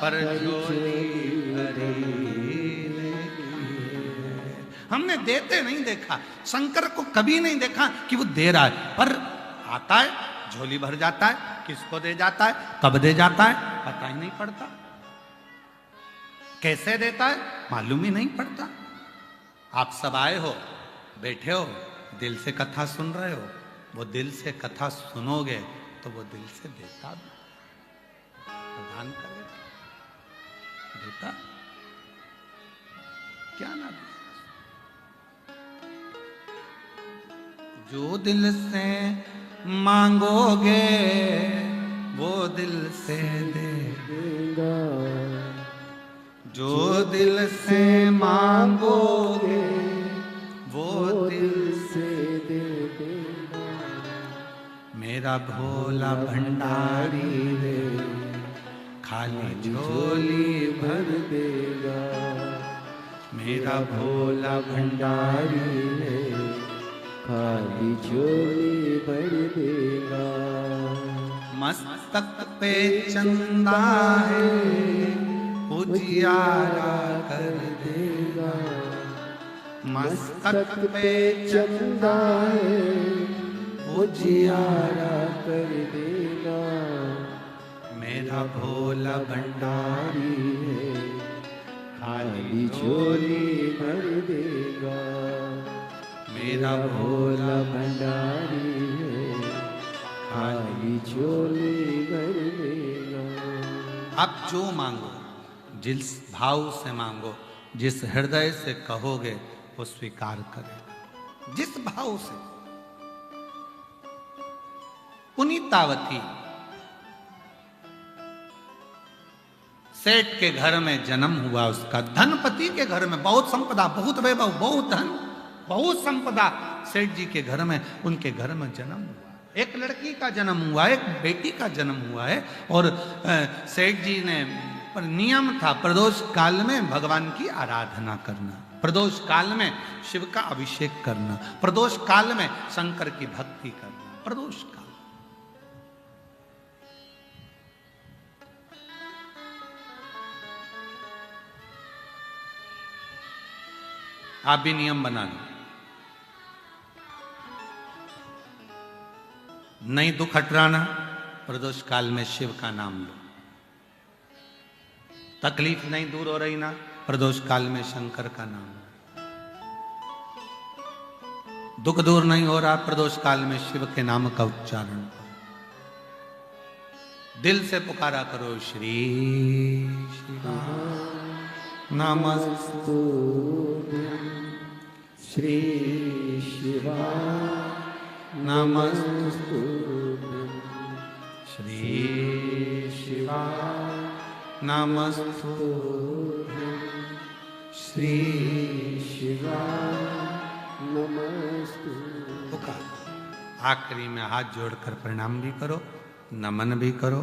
पर झोली भरी देखी है। हमने देते नहीं देखा, शंकर को कभी नहीं देखा कि वो दे रहा है, पर आता है, झोली भर जाता है, किसको दे जाता है, कब दे जाता है, पता ही नहीं पड़ता, कैसे देता है मालूम ही नहीं पड़ता। आप सब आए हो, बैठे हो, दिल से कथा सुन रहे हो, वो दिल से कथा सुनोगे तो वो दिल से देता भी, प्रदान करेगा, देता क्या ना दे। जो दिल से मांगोगे वो दिल से देगा, जो दिल से मांगोगे वो दिल से दे देगा। मेरा भोला भंडारी रे खाली झोली भर देगा, मेरा भोला भंडारी रे खाली झोली भर देगा। मस्तक पे चंदा है उजियारा कर देगा, मस्तक पे चंदा है उजियारा कर देगा। मेरा भोला भंडारी है खाली झोली भर देगा, मेरा भोला भंडारी है खाली झोली भर देगा। आप जो मांगो, जिस भाव से मांगो, जिस हृदय से कहोगे वो स्वीकार करेगा, जिस भाव से। पुनीतावती सेठ के घर में जन्म हुआ उसका, धनपति के घर में, बहुत संपदा, बहुत वैभव, बहुत धन, बहुत संपदा सेठ जी के घर में, उनके घर में जन्म हुआ। एक लड़की का जन्म हुआ, एक बेटी का जन्म हुआ है। और सेठ जी ने, पर नियम था प्रदोष काल में भगवान की आराधना करना, प्रदोष काल में शिव का अभिषेक करना, प्रदोष काल में शंकर की भक्ति करना, प्रदोष काल। आप भी नियम बना लो, नहीं दुख हटराना, प्रदोष काल में शिव का नाम लो। तकलीफ नहीं दूर हो रही ना, प्रदोष काल में शंकर का नाम लो। दुख दूर नहीं हो रहा, प्रदोष काल में शिव के नाम का उच्चारण करो, दिल से पुकारा करो, श्री शिवाय नमस्तुभ्यं, श्री शिवाय नमस्तुभ्यं, श्री शिवाय नमस्तुभ्यं, श्री शिवाय नमस्तुभ्यं। आखिरी में हाथ जोड़कर प्रणाम भी करो, नमन भी करो,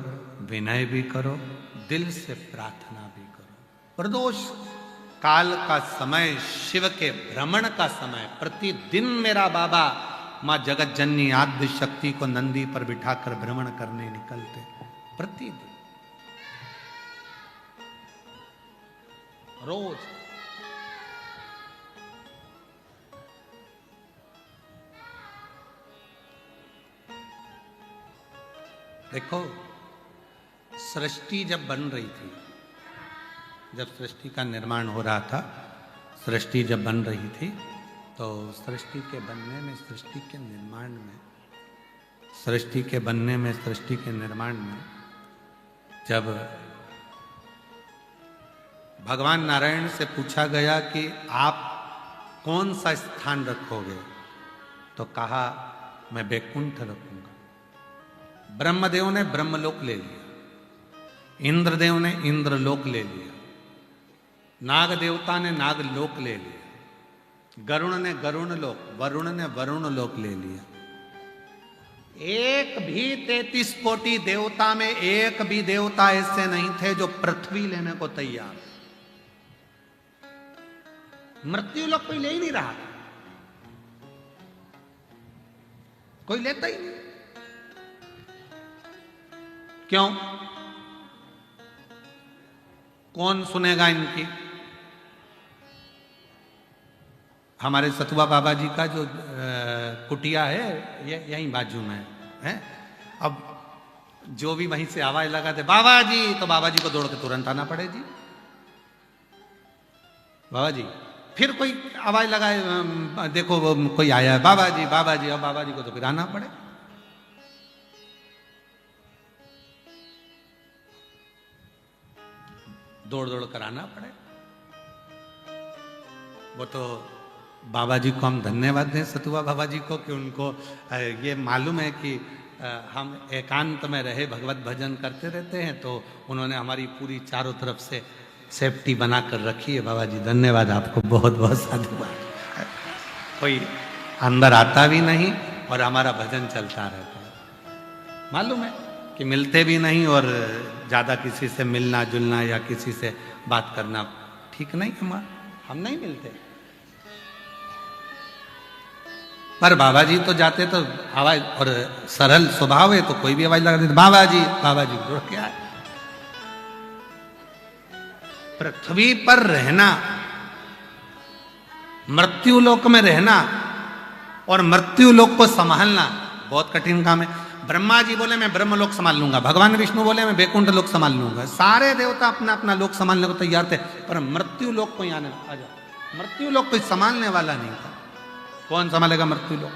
विनय भी करो, दिल से प्रार्थना भी करो। प्रदोष काल का समय शिव के भ्रमण का समय, प्रतिदिन मेरा बाबा मां जगत जननी आद्य शक्ति को नंदी पर बिठाकर भ्रमण करने निकलते, प्रतिदिन, रोज। देखो, सृष्टि जब बन रही थी, जब सृष्टि का निर्माण हो रहा था, सृष्टि जब बन रही थी, तो सृष्टि के बनने में, सृष्टि के निर्माण में, सृष्टि के बनने में, सृष्टि के निर्माण में, जब भगवान नारायण से पूछा गया कि आप कौन सा स्थान रखोगे, तो कहा मैं बैकुंठ रखूंगा। ब्रह्मदेव ने ब्रह्मलोक ले लिया, इंद्रदेव ने इंद्रलोक ले लिया, नाग देवता ने नागलोक ले लिया, गरुण ने गरुण लोक, वरुण ने वरुण लोक ले लिया। एक भी 33 कोटि देवता में एक भी देवता ऐसे नहीं थे जो पृथ्वी लेने को तैयार। मृत्यु लोक कोई ले ही नहीं रहा, कोई लेता ही नहीं। क्यों? कौन सुनेगा इनकी? हमारे सतुआ बाबा जी का जो कुटिया है ये यहीं बाजू में है। अब जो भी वहीं से आवाज लगाते बाबा जी, तो बाबा जी को दौड़ के तुरंत आना पड़े जी, बाबा जी। फिर कोई आवाज लगाए, देखो वो कोई आया है, बाबा जी बाबा जी, और बाबा जी को तो फिर आना पड़े। दौड़ दौड़ कर आना पड़े। वो तो बाबा जी को हम धन्यवाद दें, सतुआ बाबा जी को, कि उनको ये मालूम है कि हम एकांत में रहे भगवत भजन करते रहते हैं, तो उन्होंने हमारी पूरी चारों तरफ से सेफ्टी बना कर रखी है। बाबा जी धन्यवाद आपको, बहुत बहुत साधुवाद। कोई अंदर आता भी नहीं और हमारा भजन चलता रहता है। मालूम है कि मिलते भी नहीं और ज़्यादा किसी से मिलना जुलना या किसी से बात करना ठीक नहीं, हम नहीं मिलते। पर बाबा जी तो जाते तो आवाज, और सरल स्वभाव है तो कोई भी आवाज लगा देते बाबा जी जुड़ के आए। पृथ्वी पर रहना, मृत्यु लोक में रहना और मृत्यु लोक को संभालना बहुत कठिन काम है। ब्रह्मा जी बोले मैं ब्रह्म लोक संभाल लूंगा, भगवान विष्णु बोले मैं वैकुंठ लोक संभाल लूंगा, सारे देवता अपना अपना लोक संभालने को तैयार थे, पर मृत्यु लोक को आने आ जाओ, मृत्यु लोक कोई संभालने वाला नहीं था। कौन संभालेगा मृत्यु लोक?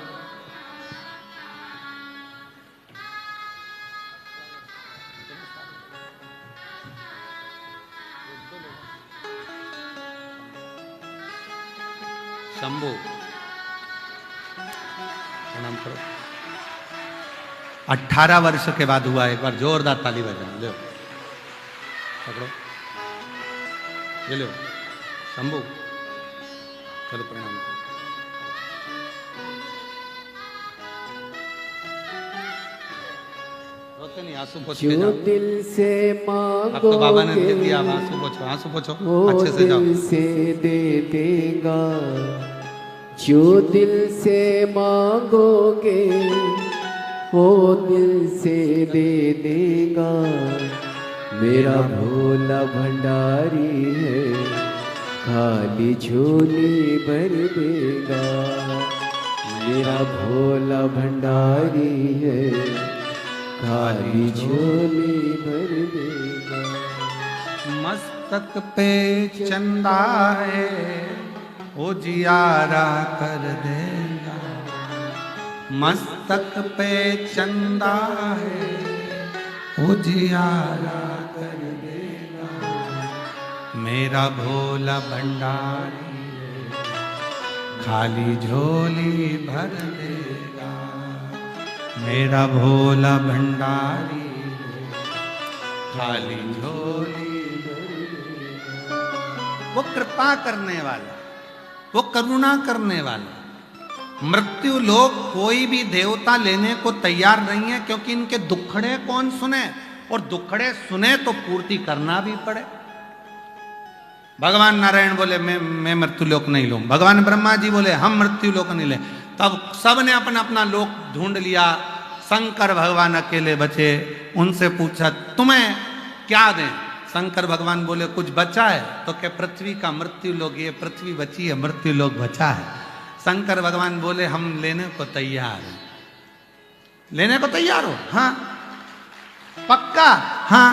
शंभू प्रणाम करो। 18 वर्ष के बाद हुआ, एक बार जोरदार ताली बजाओ। लो पकड़ो, ये लो शंभू, चलो प्रणाम करो। रोते नहीं, आंसू पोंछ के जाओ। दिल से मांगो, अब तो बाबा ने दे दिया, आंसू पोंछो अच्छे से जाओ। दिल से दे देगा, जो दिल से मांगोगे वो दिल से दे देगा। मेरा भोला भंडारी है, खाली झोली भर देगा। मेरा भोला भंडारी है, खाली झोली भर देगा। मस्तक पे चंदा है, उजियारा कर देगा। मस्तक पे चंदा है, उजियारा कर देगा। मेरा भोला भंडारी है, खाली झोली भर देगा। मेरा भोला भंडारी है, खाली झोली भर देगा। वो कृपा करने वाला, वो करुणा करने वाला। मृत्यु लोक कोई भी देवता लेने को तैयार नहीं है, क्योंकि इनके दुखड़े कौन सुने, और दुखड़े सुने तो पूर्ति करना भी पड़े। भगवान नारायण बोले मैं मृत्यु लोक नहीं लूं, भगवान ब्रह्मा जी बोले हम मृत्यु लोक नहीं ले। तब सबने अपना अपना लोक ढूंढ लिया। शंकर भगवान अकेले बचे। उनसे पूछा तुम्हें क्या दें? शंकर भगवान बोले कुछ बचा है? तो क्या पृथ्वी का मृत्यु लोक, ये पृथ्वी बची है, मृत्यु लोक बचा है। शंकर भगवान बोले हम लेने को तैयार हैं। लेने को तैयार हो? हाँ पक्का? हाँ।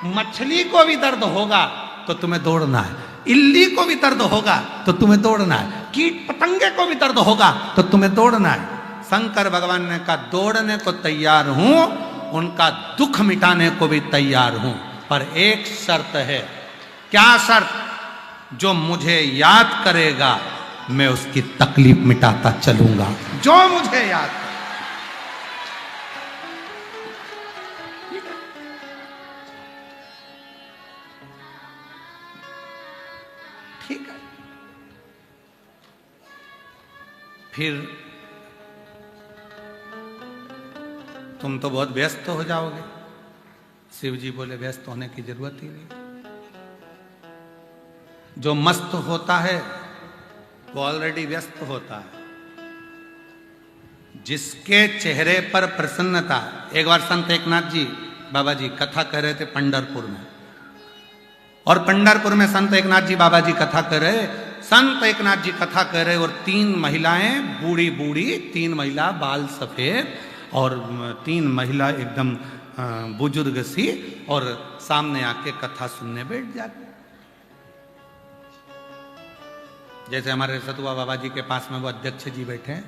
मछली को भी दर्द होगा तो तुम्हें दौड़ना है, इल्ली को भी दर्द होगा तो तुम्हें दौड़ना है, कीट पतंगे को भी दर्द होगा तो तुम्हें दौड़ना है। शंकर भगवान ने कहा दौड़ने को तैयार हूं, उनका दुख मिटाने को भी तैयार हूं, पर एक शर्त है। क्या शर्त? जो मुझे याद करेगा मैं उसकी तकलीफ मिटाता चलूंगा। जो मुझे याद करे। ठीक है। फिर तुम तो बहुत व्यस्त हो जाओगे। शिव जी बोले व्यस्त होने की जरूरत ही नहीं। जो मस्त होता है वो ऑलरेडी व्यस्त होता है। जिसके चेहरे पर प्रसन्नता। एक बार संत एकनाथ जी बाबा जी कथा कह रहे थे पंढरपुर में, और पंढरपुर में संत एकनाथ जी बाबा जी कथा कर रहे, संत एकनाथ जी कथा कर रहे और 3 महिलाएं बूढ़ी बूढ़ी, 3 महिला बाल सफेद और 3 महिला एकदम बुजुर्ग सी, और सामने आके कथा सुनने बैठ जाते। जैसे हमारे सतुआ बाबा जी के पास में वो अध्यक्ष जी बैठे हैं,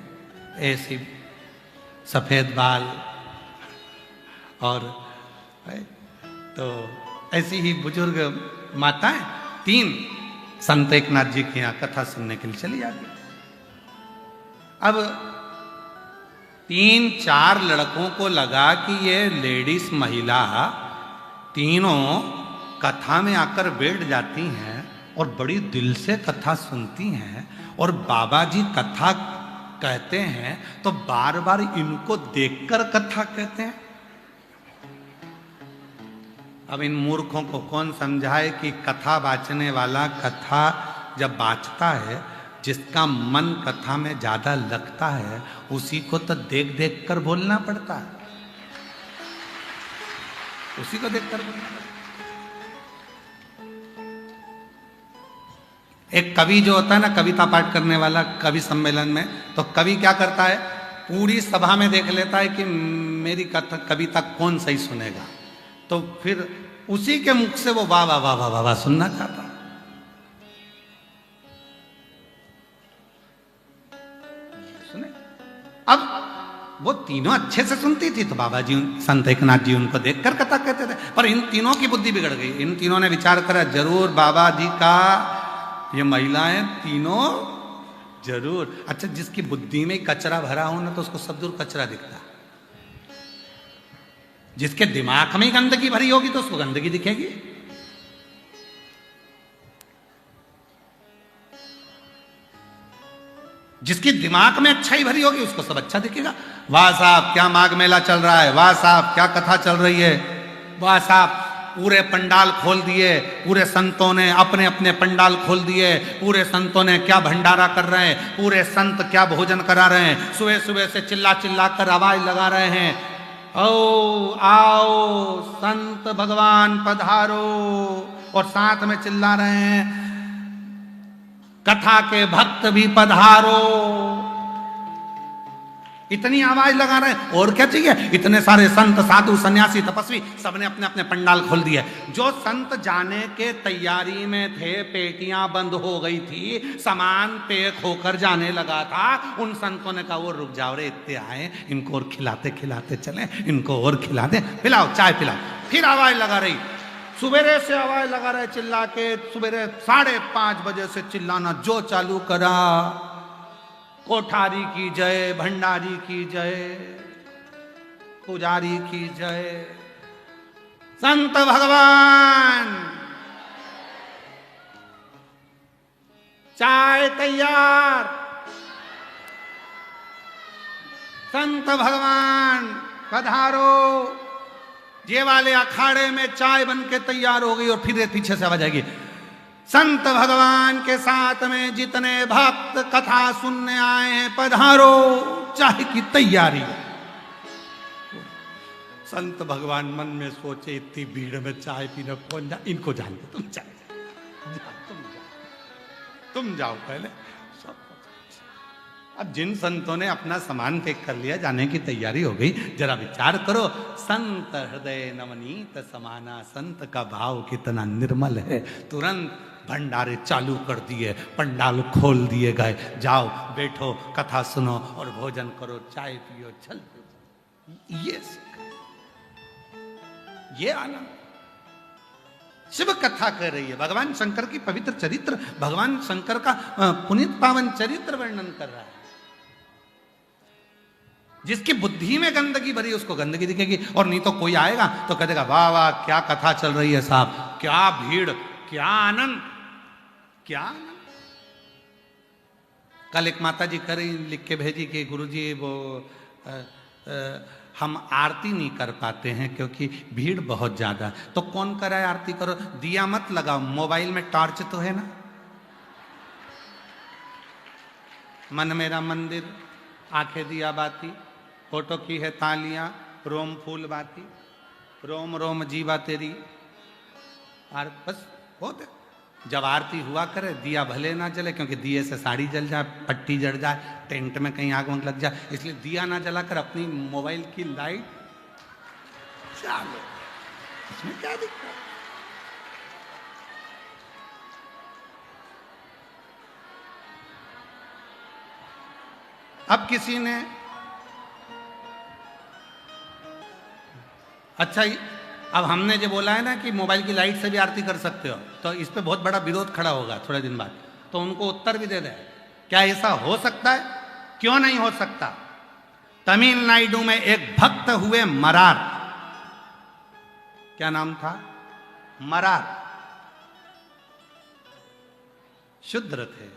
ऐसी सफेद बाल, और तो ऐसी ही बुजुर्ग माताएं 3 संत एकनाथ जी के यहाँ कथा सुनने के लिए चली जाती। अब 3-4 लड़कों को लगा कि ये लेडीज महिला तीनों कथा में आकर बैठ जाती हैं और बड़ी दिल से कथा सुनती हैं, और बाबा जी कथा कहते हैं तो बार बार इनको देखकर कथा कहते हैं। अब इन मूर्खों को कौन समझाए कि कथा वाचने वाला कथा जब वाचता है, जिसका मन कथा में ज्यादा लगता है, उसी को तो देख देख कर बोलना पड़ता है, उसी को देख कर बोलना पड़ता है। एक कवि जो होता है ना, कविता पाठ करने वाला कवि सम्मेलन में, तो कवि क्या करता है, पूरी सभा में देख लेता है कि मेरी कविता कौन सही सुनेगा, तो फिर उसी के मुख से वो वाह वाह वाह वाह वाह सुनना चाहता है। सुने, अब वो तीनों अच्छे से सुनती थी, तो बाबा जी संत एकनाथ जी उनको देखकर कथा कहते थे। पर इन तीनों की बुद्धि बिगड़ गई। इन तीनों ने विचार करा, जरूर बाबा जी का ये महिलाएं तीनों जरूर, अच्छा जिसकी बुद्धि में कचरा भरा हो ना, तो उसको सब दूर कचरा दिखता है। जिसके दिमाग में गंदगी भरी होगी तो उसको गंदगी दिखेगी। जिसकी दिमाग में अच्छाई भरी होगी उसको सब अच्छा दिखेगा। वाह साहब क्या माघ मेला चल रहा है, वाह साहब क्या कथा चल रही है, वाह साहब पूरे पंडाल खोल दिए, पूरे संतों ने अपने अपने पंडाल खोल दिए, पूरे संतों ने क्या भंडारा कर रहे हैं, पूरे संत क्या भोजन करा रहे हैं, सुबह सुबह से चिल्ला चिल्ला कर आवाज लगा रहे हैं, ओ आओ संत भगवान पधारो, और साथ में चिल्ला रहे हैं कथा के भक्त भी पधारो। इतनी आवाज लगा रहे हैं, और क्या चाहिए। इतने सारे संत साधु सन्यासी तपस्वी सबने अपने अपने पंडाल खोल दिए। जो संत जाने के तैयारी में थे, पेटियां बंद हो गई थी, सामान पैक होकर जाने लगा था, उन संतों ने कहा वो रुक जाओ रे, इतने आए, इनको और खिलाते खिलाते चले, इनको और खिला दे, पिलाओ चाय पिलाओ। फिर आवाज लगा रही, सुबेरे से आवाज लगा रहे चिल्ला के, सुबेरे 5:30 बजे से चिल्लाना जो चालू करा, कोठारी की जय, भंडारी की जय, पुजारी की जय, संत भगवान चाय तैयार, संत भगवान पधारो। ये वाले अखाड़े में चाय बन के तैयार हो गई, और फिर पीछे से आवाज आएगी, संत भगवान के साथ में जितने भक्त कथा सुनने आए हैं पधारो, चाय की तैयारी। संत भगवान मन में सोचे इतनी भीड़ में चाय पीने कौन जा, इनको जान दो, तुम चाय तुम जाओ पहले। अब जिन संतों ने अपना सामान पैक कर लिया, जाने की तैयारी हो गई, जरा विचार करो, संत हृदय नवनीत समाना, संत का भाव कितना निर्मल है। तुरंत भंडारे चालू कर दिए, पंडाल खोल दिए गए, जाओ बैठो कथा सुनो और भोजन करो, चाय पियो, चल ये आनंद। शिव कथा कर रही है, भगवान शंकर की पवित्र चरित्र, भगवान शंकर का पुनीत पावन चरित्र वर्णन कर रहा है। जिसकी बुद्धि में गंदगी भरी उसको गंदगी दिखेगी, और नहीं तो कोई आएगा तो कह देगा वाह वाह क्या कथा चल रही है साहब, क्या भीड़, क्या आनंद, क्या आनंद। कल एक माता जी करी लिख के भेजी कि गुरुजी वो हम आरती नहीं कर पाते हैं क्योंकि भीड़ बहुत ज्यादा। तो कौन कराए आरती, करो, दिया मत लगाओ, मोबाइल में टॉर्च तो है ना, मन मेरा मंदिर, आंखें दिया बाती, फोटो की है तालियां, रोम फूल बाती, रोम रोम जीवा तेरी, और बस बहुत है। जब आरती हुआ करे दिया भले ना जले, क्योंकि दिए से साड़ी जल जाए, पट्टी जड़ जाए, टेंट में कहीं आग लग जाए, इसलिए दिया ना जलाकर अपनी मोबाइल की लाइट चालू, इसमें क्या दिक्कत। अब किसी ने अच्छा, अब हमने जो बोला है ना कि मोबाइल की लाइट से भी आरती कर सकते हो, तो इस पे बहुत बड़ा विरोध खड़ा होगा थोड़े दिन बाद, तो उनको उत्तर भी दे दे, क्या ऐसा हो सकता है? क्यों नहीं हो सकता? तमिलनाडु में एक भक्त हुए मरार, क्या नाम था? मरार, शूद्र थे,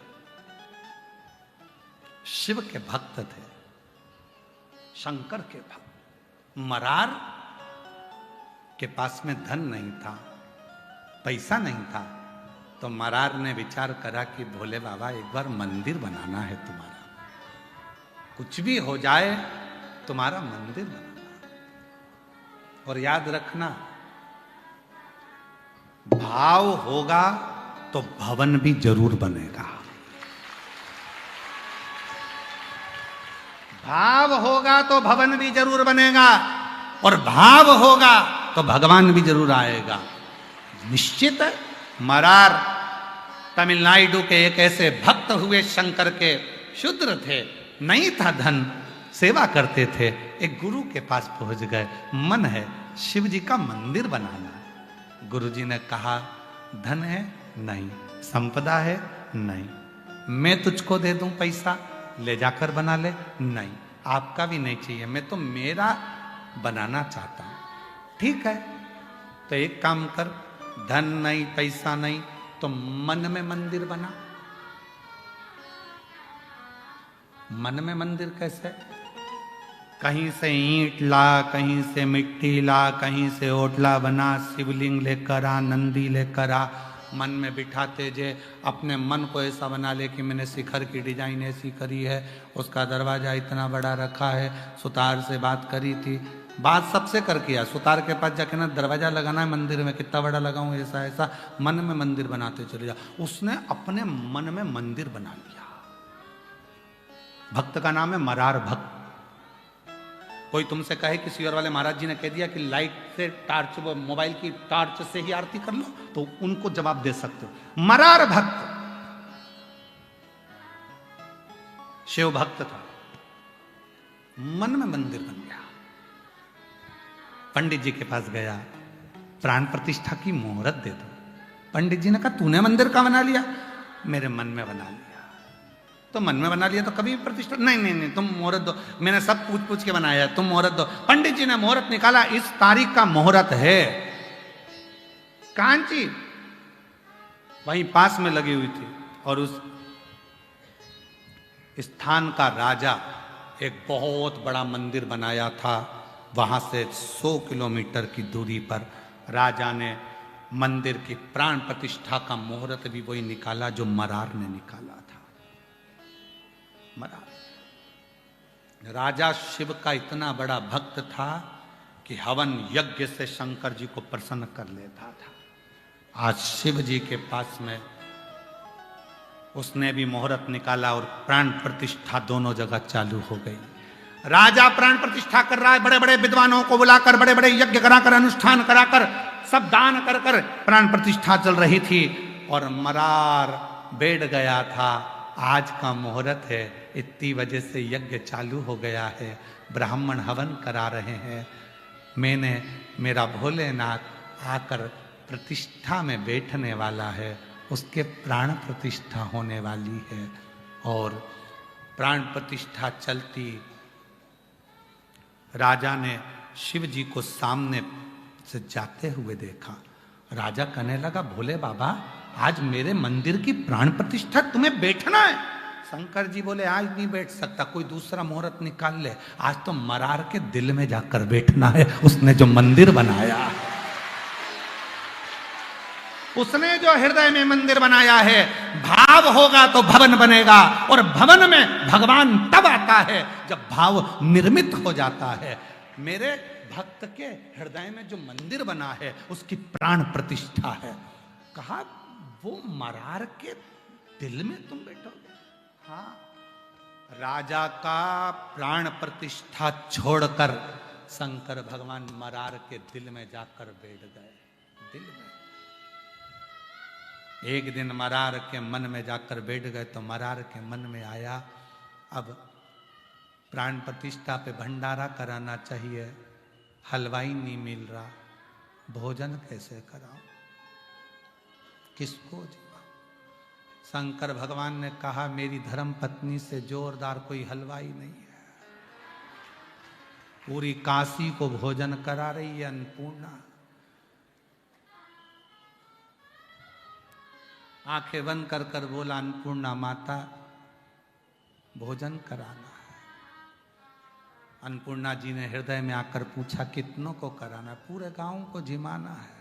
शिव के भक्त थे, शंकर के भक्त। मरार के पास में धन नहीं था, पैसा नहीं था, तो मरार ने विचार करा कि भोले बाबा एक बार मंदिर बनाना है तुम्हारा, कुछ भी हो जाए तुम्हारा मंदिर बनाना। और याद रखना, भाव होगा तो भवन भी जरूर बनेगा, भाव होगा तो भवन भी जरूर बनेगा, और भाव होगा तो भगवान भी जरूर आएगा, निश्चित है। मरार तमिलनाडु के एक ऐसे भक्त हुए शंकर के, शूद्र थे, नहीं था धन, सेवा करते थे, एक गुरु के पास पहुंच गए, मन है शिव जी का मंदिर बनाना। गुरुजी ने कहा धन है? नहीं। संपदा है? नहीं। मैं तुझको दे दूं पैसा, ले जाकर बना ले? नहीं। आपका भी नहीं चाहिए, मैं तो मेरा बनाना चाहता हूं। ठीक है, तो एक काम कर, धन नहीं, पैसा नहीं, तो मन में मंदिर बना। मन में मंदिर कैसे? कहीं से ईंट ला, कहीं से मिट्टी ला, कहीं से ओटला बना, शिवलिंग लेकर आ, नंदी लेकर आ, मन में बिठाते जे, अपने मन को ऐसा बना ले कि मैंने शिखर की डिजाइन ऐसी करी है, उसका दरवाजा इतना बड़ा रखा है, सुतार से बात करी थी, बात सबसे कर किया, सुतार के पास जाके ना दरवाजा लगाना है मंदिर में, कितना बड़ा लगाऊं, ऐसा ऐसा, मन में मंदिर बनाते चले जा। उसने अपने मन में मंदिर बना लिया। भक्त का नाम है मरार भक्त। कोई तुमसे कहे किसी और वाले महाराज जी ने कह दिया कि लाइट से टार्च, मोबाइल की टार्च से ही आरती कर लो, तो उनको जवाब दे सकते हो। मरार भक्त शिव भक्त था, मन में मंदिर बन गया। पंडित जी के पास गया, प्राण प्रतिष्ठा की मुहूर्त दे दो। पंडित जी ने कहा तूने मंदिर का बना लिया? मेरे मन में बना लिया। तो मन में बना लिया तो कभी भी प्रतिष्ठा? नहीं नहीं नहीं, तुम मुहूर्त दो, मैंने सब पूछ पूछ के बनाया है, तुम मुहूर्त दो। पंडित जी ने मुहूर्त निकाला, इस तारीख का मुहूर्त है। कांची वहीं पास में लगी हुई थी, और उस स्थान का राजा एक बहुत बड़ा मंदिर बनाया था। वहां से 100 किलोमीटर की दूरी पर राजा ने मंदिर की प्राण प्रतिष्ठा का मुहूर्त भी वही निकाला जो मरार ने निकाला था। मरार राजा शिव का इतना बड़ा भक्त था कि हवन यज्ञ से शंकर जी को प्रसन्न कर लेता था। आज शिव जी के पास में उसने भी मुहूर्त निकाला और प्राण प्रतिष्ठा दोनों जगह चालू हो गई। राजा प्राण प्रतिष्ठा कर रहा है, बड़े बड़े विद्वानों को बुलाकर, बड़े बड़े यज्ञ कराकर, अनुष्ठान कराकर, सब दान कर कर प्राण प्रतिष्ठा चल रही थी। और मरार बैठ गया था, आज का मुहूर्त है, इतनी वजह से यज्ञ चालू हो गया है, ब्राह्मण हवन करा रहे हैं, मैंने, मेरा भोलेनाथ आकर प्रतिष्ठा में बैठने वाला है, उसके प्राण प्रतिष्ठा होने वाली है। और प्राण प्रतिष्ठा चलती, राजा ने शिव जी को सामने से जाते हुए देखा। राजा कहने लगा भोले बाबा, आज मेरे मंदिर की प्राण प्रतिष्ठा, तुम्हें बैठना है? शंकर जी बोले आज नहीं बैठ सकता, कोई दूसरा मुहूर्त निकाल ले, आज तो मरार के दिल में जाकर बैठना है, उसने जो मंदिर बनाया, उसने जो हृदय में मंदिर बनाया है। भाव होगा तो भवन बनेगा, और भवन में भगवान तब आता है जब भाव निर्मित हो जाता है। मेरे भक्त के हृदय में जो मंदिर बना है उसकी प्राण प्रतिष्ठा है। कहा वो मरार के दिल में तुम बैठोगे? हाँ, राजा का प्राण प्रतिष्ठा छोड़कर शंकर भगवान मरार के दिल में जाकर बैठ गए। दिल में एक दिन मरार के मन में जाकर बैठ गए तो मरार के मन में आया, अब प्राण प्रतिष्ठा पे भंडारा कराना चाहिए, हलवाई नहीं मिल रहा, भोजन कैसे कराओ, किसको जीवा? शंकर भगवान ने कहा, मेरी धर्म पत्नी से जोरदार कोई हलवाई नहीं है, पूरी काशी को भोजन करा रही है अन्नपूर्णा। आंखें बंद कर कर बोला, अन्नपूर्णा माता भोजन कराना है। अन्नपूर्णा जी ने हृदय में आकर पूछा, कितनों को कराना? पूरे गांव को जिमाना है।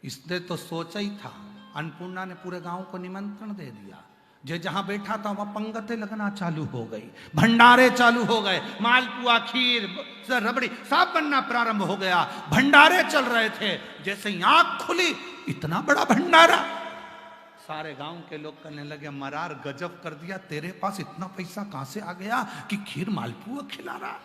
इसने तो सोचा ही था। अन्नपूर्णा ने पूरे गांव को निमंत्रण दे दिया। जो जहां बैठा था वहां पंगतें लगना चालू हो गई, भंडारे चालू हो गए, मालपुआ, खीर, रबड़ी सब बनना प्रारंभ हो गया। भंडारे चल रहे थे। जैसे ही आंख खुली, इतना बड़ा भंडारा। सारे गांव के लोग कहने लगे, मरार गजब कर दिया, तेरे पास इतना पैसा कहां से आ गया कि खीर मालपुआ खिला रहा?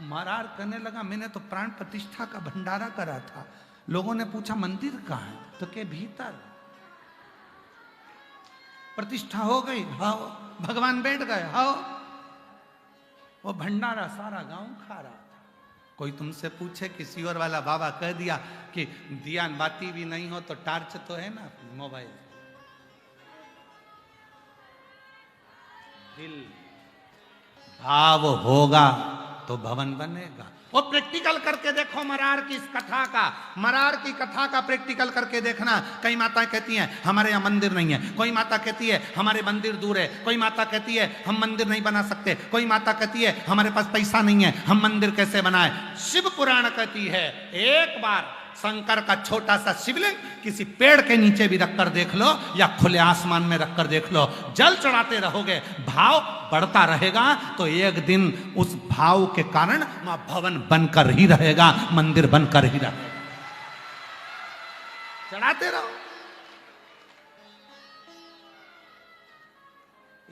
मरार कहने लगा, मैंने तो प्राण प्रतिष्ठा का भंडारा करा था। लोगों ने पूछा, मंदिर कहाँ है? तो के भीतर प्रतिष्ठा हो गई, हाँ भगवान बैठ गए, हाँ। वो भंडारा सारा गांव खा रहा था। कोई तुमसे पूछे, किसी और वाला बाबा कह दिया कि दिया बाती भी नहीं हो तो टार्च तो है ना मोबाइल। दिल भाव होगा तो भवन बनेगा। वो प्रैक्टिकल करके देखो मरार की इस कथा का, मरार की कथा का प्रैक्टिकल करके देखना। कई माताएं कहती हैं हमारे यहाँ मंदिर नहीं है, कोई माता कहती है हमारे मंदिर दूर है, कोई माता कहती है हम मंदिर नहीं बना सकते, कोई माता कहती है हमारे पास पैसा नहीं है, हम मंदिर कैसे बनाए। शिव पुराण कहती है, एक बार शंकर का छोटा सा शिवलिंग किसी पेड़ के नीचे भी रखकर देख लो या खुले आसमान में रखकर देख लो, जल चढ़ाते रहोगे, भाव बढ़ता रहेगा तो एक दिन उस भाव के कारण वहां भवन बनकर ही रहेगा, मंदिर बनकर ही रहेगा। चढ़ाते रहो।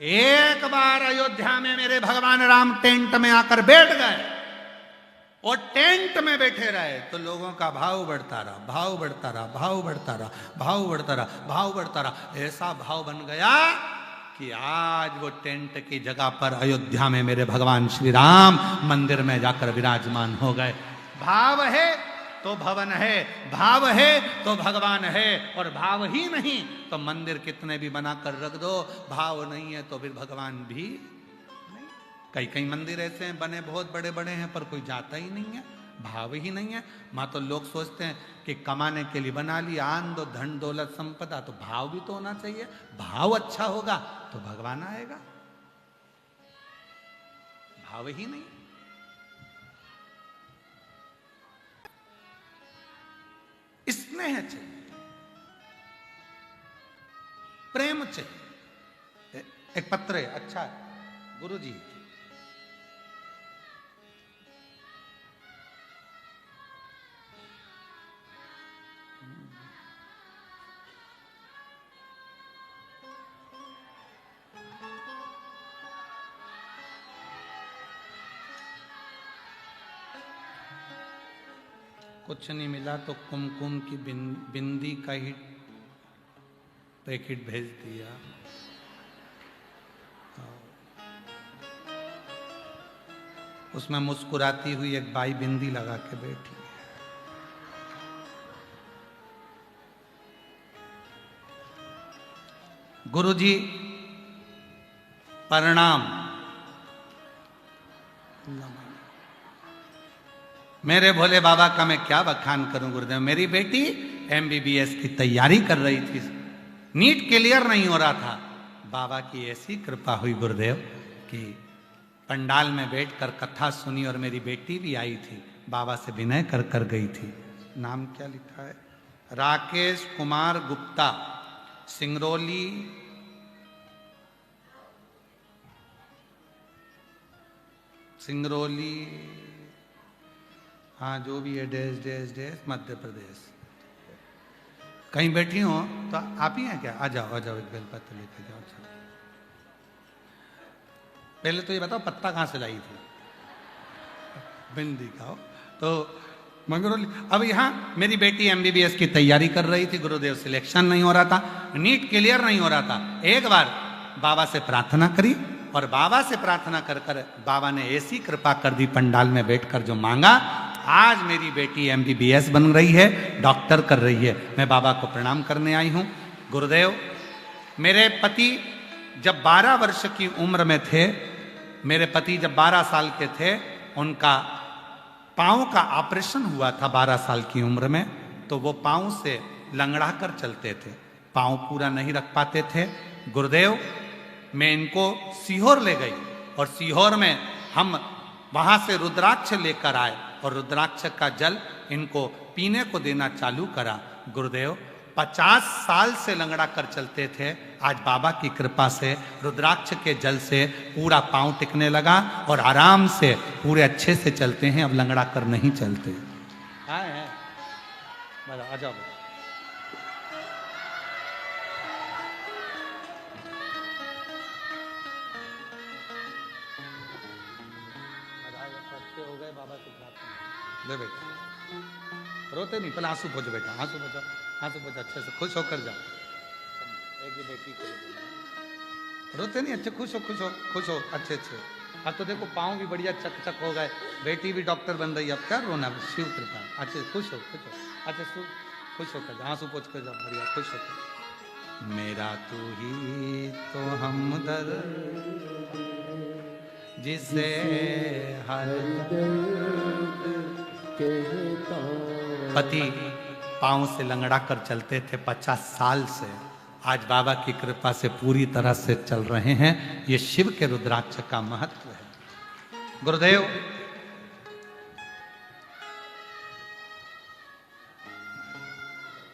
एक बार अयोध्या में मेरे भगवान राम टेंट में आकर बैठ गए और टेंट में बैठे रहे तो लोगों का भाव बढ़ता रहा, भाव बढ़ता रहा, भाव बढ़ता रहा, भाव बढ़ता रहा, भाव बढ़ता रहा। ऐसा भाव बन गया कि आज वो टेंट की जगह पर अयोध्या में मेरे भगवान श्री राम मंदिर में जाकर विराजमान हो गए। भाव है तो भवन है, भाव है तो भगवान है, और भाव ही नहीं तो मंदिर कितने भी बनाकर रख दो, भाव नहीं है तो फिर भगवान भी। कई कई मंदिर ऐसे हैं बने बहुत बड़े बड़े हैं पर कोई जाता ही नहीं है, भाव ही नहीं है। मां तो लोग सोचते हैं कि कमाने के लिए बना लिया, आन दो धन दौलत संपदा, तो भाव भी तो होना चाहिए। भाव अच्छा होगा तो भगवान आएगा, भाव ही नहीं। स्नेह चाहिए, प्रेम चाहिए। एक पत्र है, अच्छा है गुरु जी, कुछ नहीं मिला तो कुमकुम की बिंदी का ही पैकेट भेज दिया। उसमें मुस्कुराती हुई एक बाई बिंदी लगा के बैठी है। गुरुजी प्रणाम। मेरे भोले बाबा का मैं क्या बखान करूं गुरुदेव। मेरी बेटी MBBS की तैयारी कर रही थी, नीट क्लियर नहीं हो रहा था। बाबा की ऐसी कृपा हुई गुरुदेव कि पंडाल में बैठकर कथा सुनी और मेरी बेटी भी आई थी, बाबा से विनय कर कर गई थी। नाम क्या लिखा है? राकेश कुमार गुप्ता, सिंगरौली हाँ जो भी है, dash dash dash Madhya Pradesh. कहीं बैठी हो तो आप ही हैं क्या? आ जाओ एक बेलपत्र लेके जाओ। चलो पहले तो ये बताओ पत्ता कहाँ से लाई थी? बिंदी का हो तो मंगरोली। अब यहाँ मेरी बेटी MBBS की तैयारी कर रही थी, गुरुदेव सिलेक्शन नहीं हो रहा था, नीट क्लियर नहीं हो रहा था। एक बार बाबा से प्रार्थना करी और बाबा से प्रार्थना कर कर बाबा ने ऐसी कृपा कर दी, पंडाल में बैठकर जो मांगा, आज मेरी बेटी MBBS बन रही है, डॉक्टर कर रही है। मैं बाबा को प्रणाम करने आई हूँ। गुरुदेव, मेरे पति जब 12 वर्ष की उम्र में थे, मेरे पति जब 12 साल के थे, उनका पाँव का ऑपरेशन हुआ था 12 साल की उम्र में। तो वो पाँव से लंगड़ा कर चलते थे, पाँव पूरा नहीं रख पाते थे। गुरुदेव, मैं इनको सीहोर ले गई और सीहोर में हम वहाँ से रुद्राक्ष लेकर आए और रुद्राक्ष का जल इनको पीने को देना चालू करा। गुरुदेव, 50 साल से लंगड़ा कर चलते थे, आज बाबा की कृपा से रुद्राक्ष के जल से पूरा पांव टिकने लगा और आराम से पूरे अच्छे से चलते हैं। अब लंगड़ा कर नहीं चलते। हैं आ जाओ। हो गए बाबा से प्रार्थना। ले बेटा, रोते नहीं, पहले आंसू पोछो बेटा, आंसू पोछो, आंसू पोछो, अच्छे से खुश होकर जाओ। एक ही बेटी को रोते नहीं, अच्छे खुश हो अच्छे। अब तो देखो पाँव भी बढ़िया चक हो गए, बेटी भी डॉक्टर बन रही है, अब क्या रोना, शिव कृपा। अच्छे खुश हो अच्छे खुश होकर जाओ, आंसू पोछ कर जाओ, बढ़िया खुश होकर। मेरा तू ही तो हमदर्द जिसे हर पति पांव से लंगड़ा कर चलते थे 50 साल से, आज बाबा की कृपा से पूरी तरह से चल रहे हैं। ये शिव के रुद्राक्ष का महत्व है। गुरुदेव,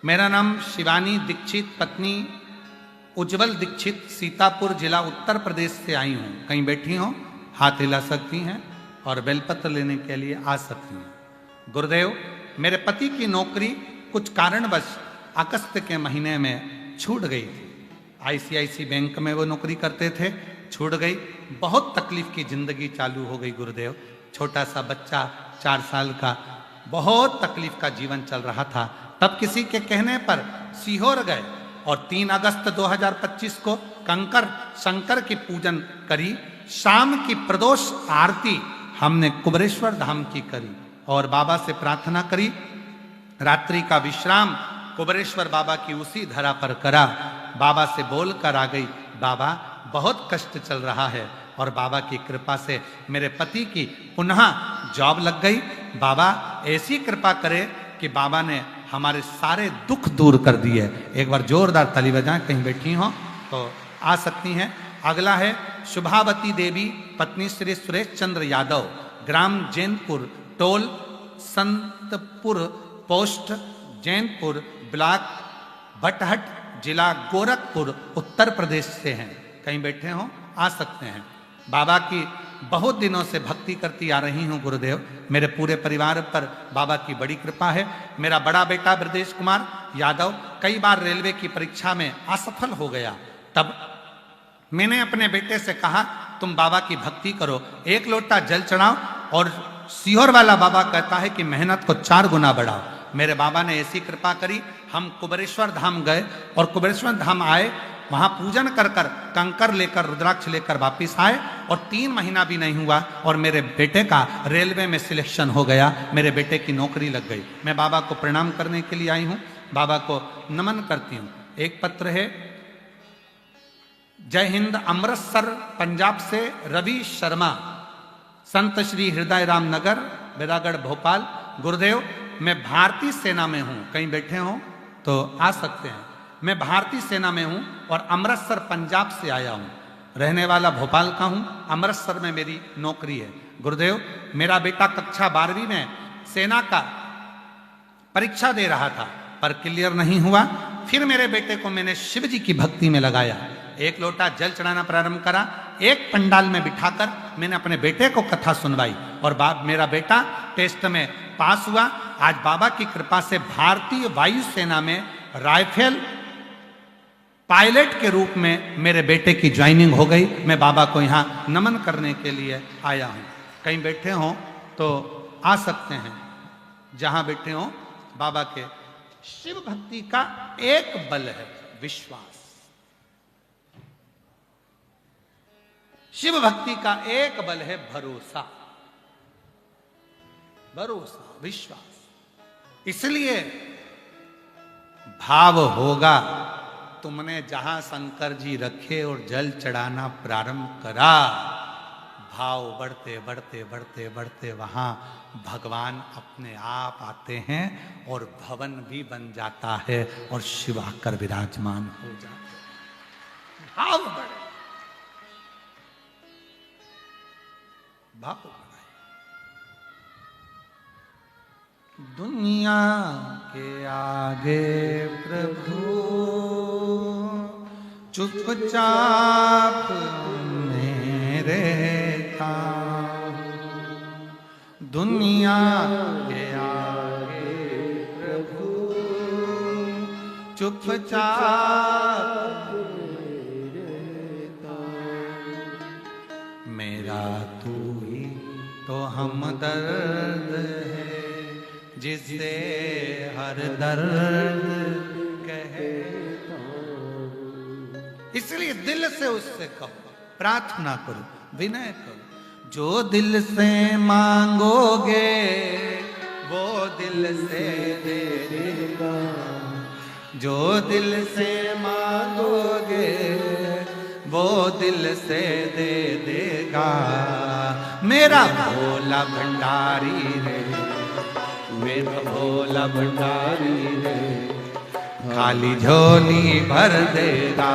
मेरा नाम शिवानी दीक्षित, पत्नी उज्जवल दीक्षित, सीतापुर जिला उत्तर प्रदेश से आई हूं। कहीं बैठी हो, हाथ हिला सकती हैं और बेलपत्र लेने के लिए आ सकती हैं। गुरुदेव, मेरे पति की नौकरी कुछ कारणवश अगस्त के महीने में छूट गई थी। ICICI बैंक में वो नौकरी करते थे, छूट गई। बहुत तकलीफ की जिंदगी चालू हो गई। गुरुदेव, छोटा सा बच्चा 4 साल का, बहुत तकलीफ का जीवन चल रहा था। तब किसी के कहने पर सीहोर गए और 3 अगस्त 2025 को कंकर शंकर की पूजन करी। शाम की प्रदोष आरती हमने कुबरेश्वर धाम की करी और बाबा से प्रार्थना करी। रात्रि का विश्राम कुबरेश्वर बाबा की उसी धरा पर करा। बाबा से बोल कर आ गई, बाबा बहुत कष्ट चल रहा है, और बाबा की कृपा से मेरे पति की पुनः जॉब लग गई। बाबा ऐसी कृपा करे कि बाबा ने हमारे सारे दुख दूर कर दिए। एक बार जोरदार ताली बजाएं, कहीं बैठी हो तो आ सकती हैं। अगला है शुभावती देवी, पत्नी श्री सुरेश चंद्र यादव, ग्राम जैनपुर, टोल संतपुर, पोस्ट जैनपुर, ब्लॉक भटहट, जिला गोरखपुर, उत्तर प्रदेश से हैं। कहीं बैठे हो, आ सकते हैं। बाबा की बहुत दिनों से भक्ति करती आ रही हूँ गुरुदेव। मेरे पूरे परिवार पर बाबा की बड़ी कृपा है। मेरा बड़ा बेटा ब्रजेश कुमार यादव कई बार रेलवे की परीक्षा में असफल हो गया। तब मैंने अपने बेटे से कहा, तुम बाबा की भक्ति करो, 1 लोटा जल चढ़ाओ, और सीहोर वाला बाबा कहता है कि मेहनत को 4 गुना बढ़ाओ। मेरे बाबा ने ऐसी कृपा करी, हम कुबरेश्वर धाम गए और कुबरेश्वर धाम आए, वहां पूजन कर कर कंकर लेकर रुद्राक्ष लेकर वापिस आए, और 3 महीना भी नहीं हुआ और मेरे बेटे का रेलवे में सिलेक्शन हो गया। मेरे बेटे की नौकरी लग गई। मैं बाबा को प्रणाम करने के लिए आई हूँ, बाबा को नमन करती हूँ। एक पत्र है, जय हिंद, अमृतसर पंजाब से रवि शर्मा, संत श्री हृदय राम नगर, बेरागढ़, भोपाल। गुरुदेव, मैं भारतीय सेना में हूँ। कहीं बैठे हो तो आ सकते हैं। मैं भारतीय सेना में हूँ और अमृतसर पंजाब से आया हूँ। रहने वाला भोपाल का हूँ, अमृतसर में मेरी नौकरी है। गुरुदेव, मेरा बेटा कक्षा 12वीं में सेना का परीक्षा दे रहा था पर क्लियर नहीं हुआ। फिर मेरे बेटे को मैंने शिव जी की भक्ति में लगाया, 1 लोटा जल चढ़ाना प्रारंभ करा। एक पंडाल में बिठाकर मैंने अपने बेटे को कथा सुनवाई और मेरा बेटा टेस्ट में पास हुआ। आज बाबा की कृपा से भारतीय वायु सेना में राइफल पायलट के रूप में मेरे बेटे की ज्वाइनिंग हो गई। मैं बाबा को यहाँ नमन करने के लिए आया हूँ। कहीं बैठे हों तो आ सकते हैं, जहां बैठे हों। बाबा के शिव भक्ति का एक बल है विश्वास। शिव भक्ति का एक बल है भरोसा, भरोसा, विश्वास। इसलिए भाव होगा। तुमने जहां शंकर जी रखे और जल चढ़ाना प्रारंभ करा, भाव बढ़ते बढ़ते बढ़ते बढ़ते वहां भगवान अपने आप आते हैं और भवन भी बन जाता है और शिव आकर विराजमान हो जाते हैं। भाव बढ़े, भाव बढ़े। दुनिया के आगे प्रभु चुपचाप मेरे था। दुनिया के आगे प्रभु चुपचाप मेरा तू ही तो हमदर्द है, जिससे हर दर्द कहता। इसलिए दिल से उससे कहो, प्रार्थना करो, विनय करो। जो दिल से मांगोगे वो दिल से दे देगा। जो दिल से मांगोगे वो दिल से दे देगा। मेरा भोला भंडारी रे, मेरा भोला भंडारी रे, खाली झोली भर देगा।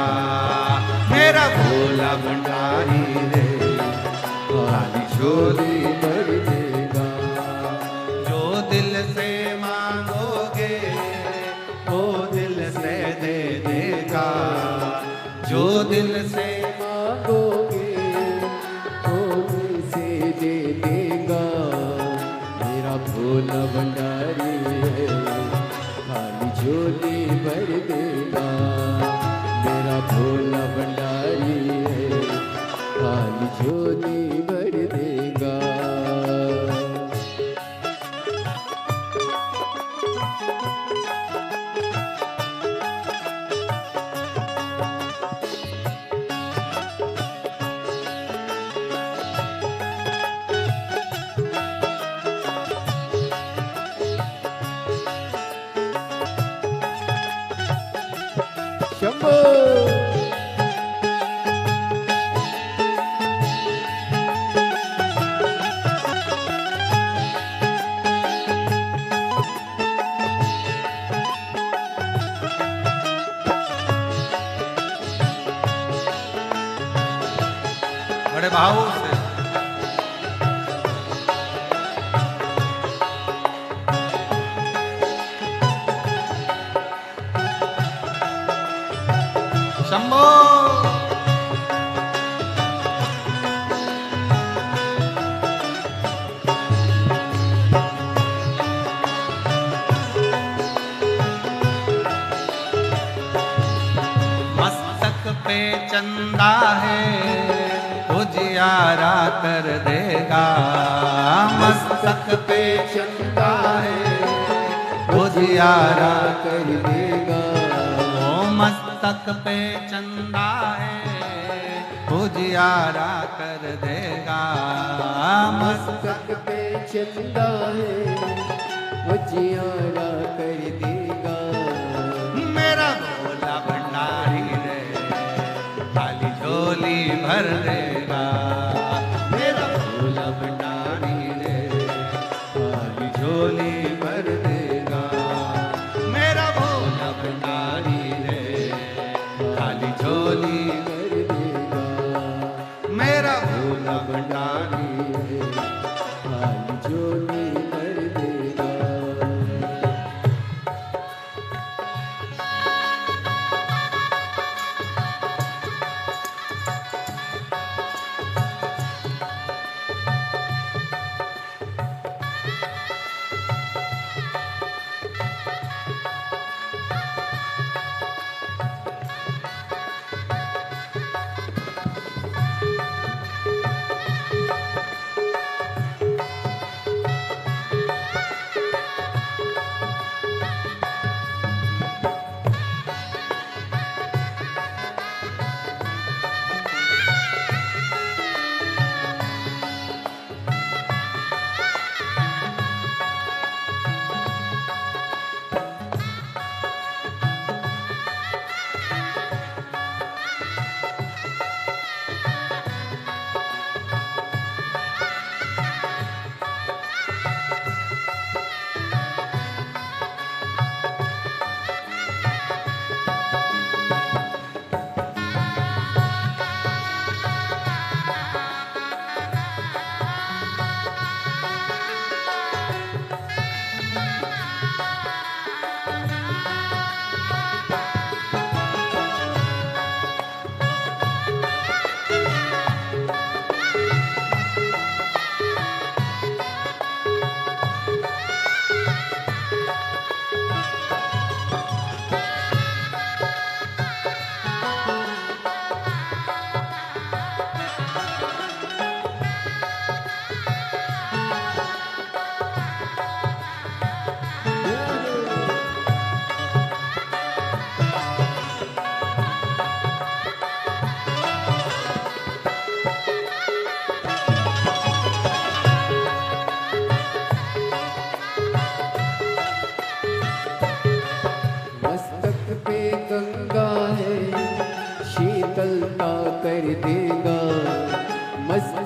मेरा भोला भंडारी रे, खाली झोली भर देगा। जो दिल से मांगोगे वो दिल से दे देगा। जो दिल से मांगोगे वो दिल से दे देगा। मेरा भोला भंडारी है, खाली झोली भर देगा। मेरा भोला भंडारी है, खाली झोली भर देगा। शंभो बड़े भाव से शंभो। मस्तक पे चंदा है उजियारा कर देगा। मस्तक पे चंदा है उजियारा कर देगा। ओ मस्तक पे चंदा है उजियारा कर देगा। मस्तक पे चंदा है उजियारा कर देगा। मेरा भोला भंडारी रे, खाली झोली भर देगा। मेरा भोला भंडारी रे, खाली झोली भर देगा। मेरा भोला भंडारी रे, खाली झोली कर देगा। मेरा भोला भंडारी रे। खाली झोली भर देगा।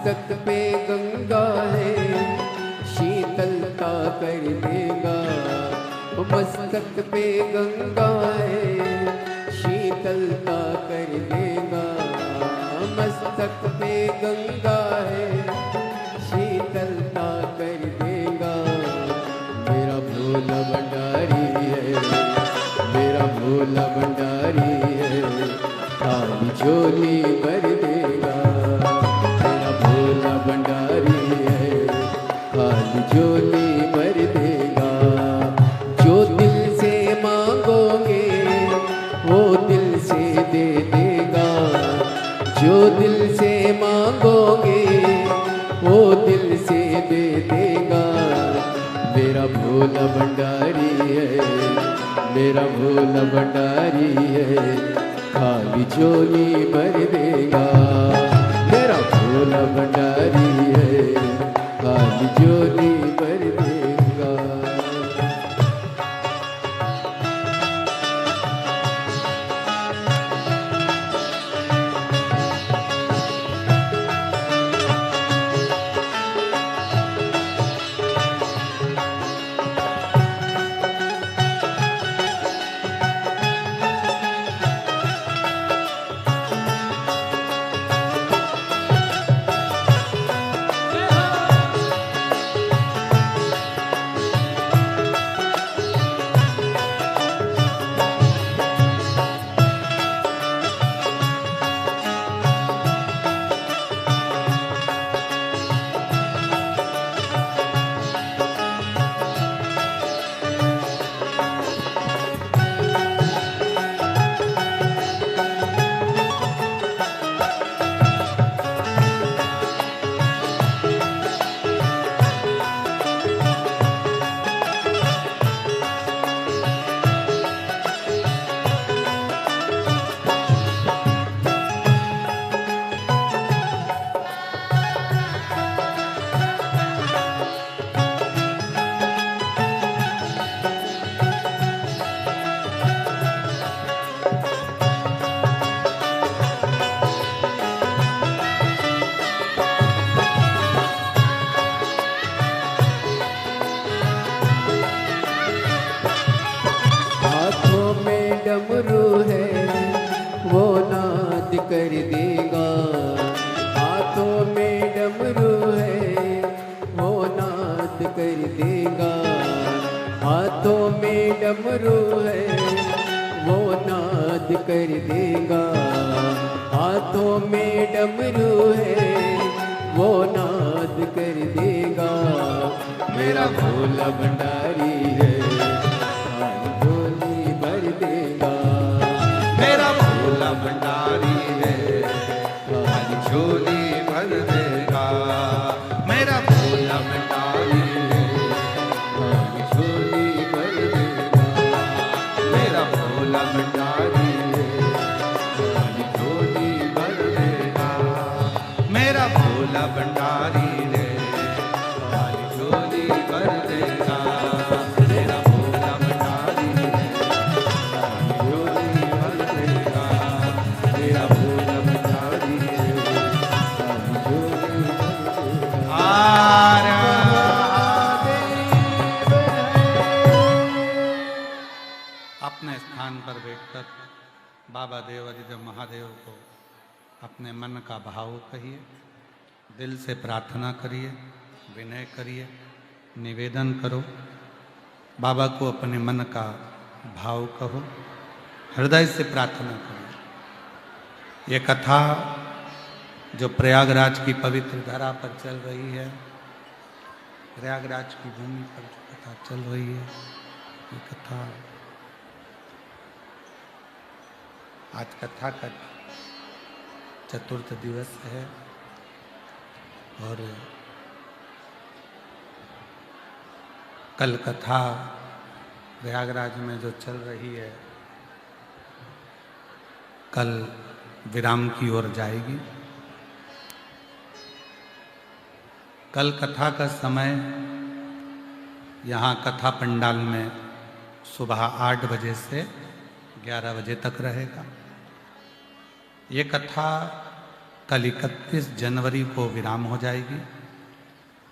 मस्तक पे गंगा है, शीतलता कर देगा। मस्तक पे गंगा है, शीतलता कर देगा। मस्तक पे गंगा है, शीतलता कर देगा। मेरा भोला भंडारी है, मेरा भोला भंडारी है, खाली झोली भर देगा। मेरा भोला भंडारी है, खाली झोली भर देगा। जो दिल से मांगोगे वो दिल से दे देगा। जो दिल से मांगोगे वो दिल से दे देगा। मेरा भोला भंडारी है, मेरा भोला भंडारी है, खाली झोली भर देगा। मेरा भोला भंडारी है, खाली झोली भर देगा। डमरू है वो नाद कर देगा। हाथों में डमरू है वो नाद कर देगा। हाथों में डमरू है वो नाद कर देगा। हाथों में डमरू है वो नाद कर देगा। मेरा भोला भंडारी है, झोली भर देगा। मेरा भोला भंडारी है, खाली झोली भर देगा। मेरा भोला भंडारी है, खाली झोली भर देगा। मेरा भोला भंडारी है, खाली झोली भर देगा। मेरा भोला भंडारी है, खाली झोली भर देगा। मेरा भोला भंडारी है, खाली झोली भर देगा। मेरा भोला भंडारी है, खाली झोली भर देगा। अपने स्थान पर बैठकर बाबा देव अधिदेव महादेव को अपने मन का भाव कहिए, दिल से प्रार्थना करिए, विनय करिए, निवेदन करो। बाबा को अपने मन का भाव कहो, हृदय से प्रार्थना करो। ये कथा जो प्रयागराज की पवित्र धरा पर चल रही है, प्रयागराज की भूमि पर जो कथा चल रही है, ये कथा आज कथा का चतुर्थ दिवस है और कल कथा प्रयागराज में जो चल रही है कल विराम की ओर जाएगी। कल कथा का समय यहाँ कथा पंडाल में सुबह 8 बजे से 11 बजे तक रहेगा। ये कथा कल 31 जनवरी को विराम हो जाएगी।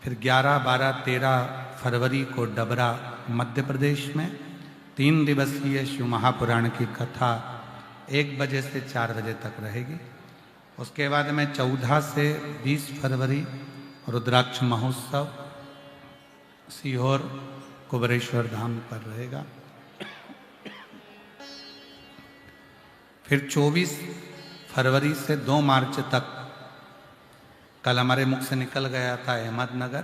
फिर 11, 12, 13 फरवरी को डबरा मध्य प्रदेश में 3 दिवसीय शिव महापुराण की कथा 1 बजे से 4 बजे तक रहेगी। उसके बाद में 14 से 20 फरवरी रुद्राक्ष महोत्सव सीहोर कुबरेश्वर धाम पर रहेगा। फिर 24 फरवरी से 2 मार्च तक, कल हमारे मुख से निकल गया था अहमदनगर,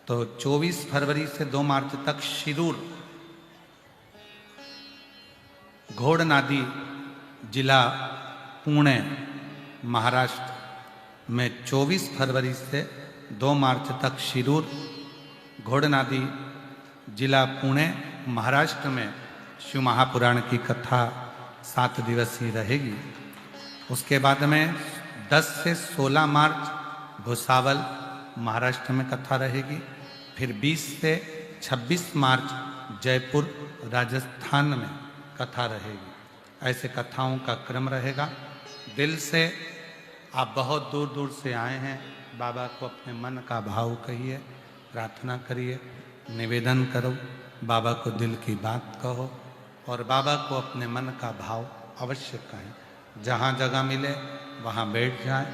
तो 24 फरवरी से 2 मार्च तक शिरूर घोड़नादी जिला पुणे महाराष्ट्र में 24 फरवरी से 2 मार्च तक शिरूर घोड़नादी जिला पुणे महाराष्ट्र में शिव महापुराण की कथा 7 दिवसीय रहेगी। उसके बाद में 10 से 16 मार्च भुसावल महाराष्ट्र में कथा रहेगी। फिर 20 से 26 मार्च जयपुर राजस्थान में कथा रहेगी। ऐसे कथाओं का क्रम रहेगा। दिल से आप बहुत दूर दूर से आए हैं, बाबा को अपने मन का भाव कहिए, प्रार्थना करिए, निवेदन करो, बाबा को दिल की बात कहो और बाबा को अपने मन का भाव अवश्य कहें। जहाँ जगह मिले वहाँ बैठ जाए,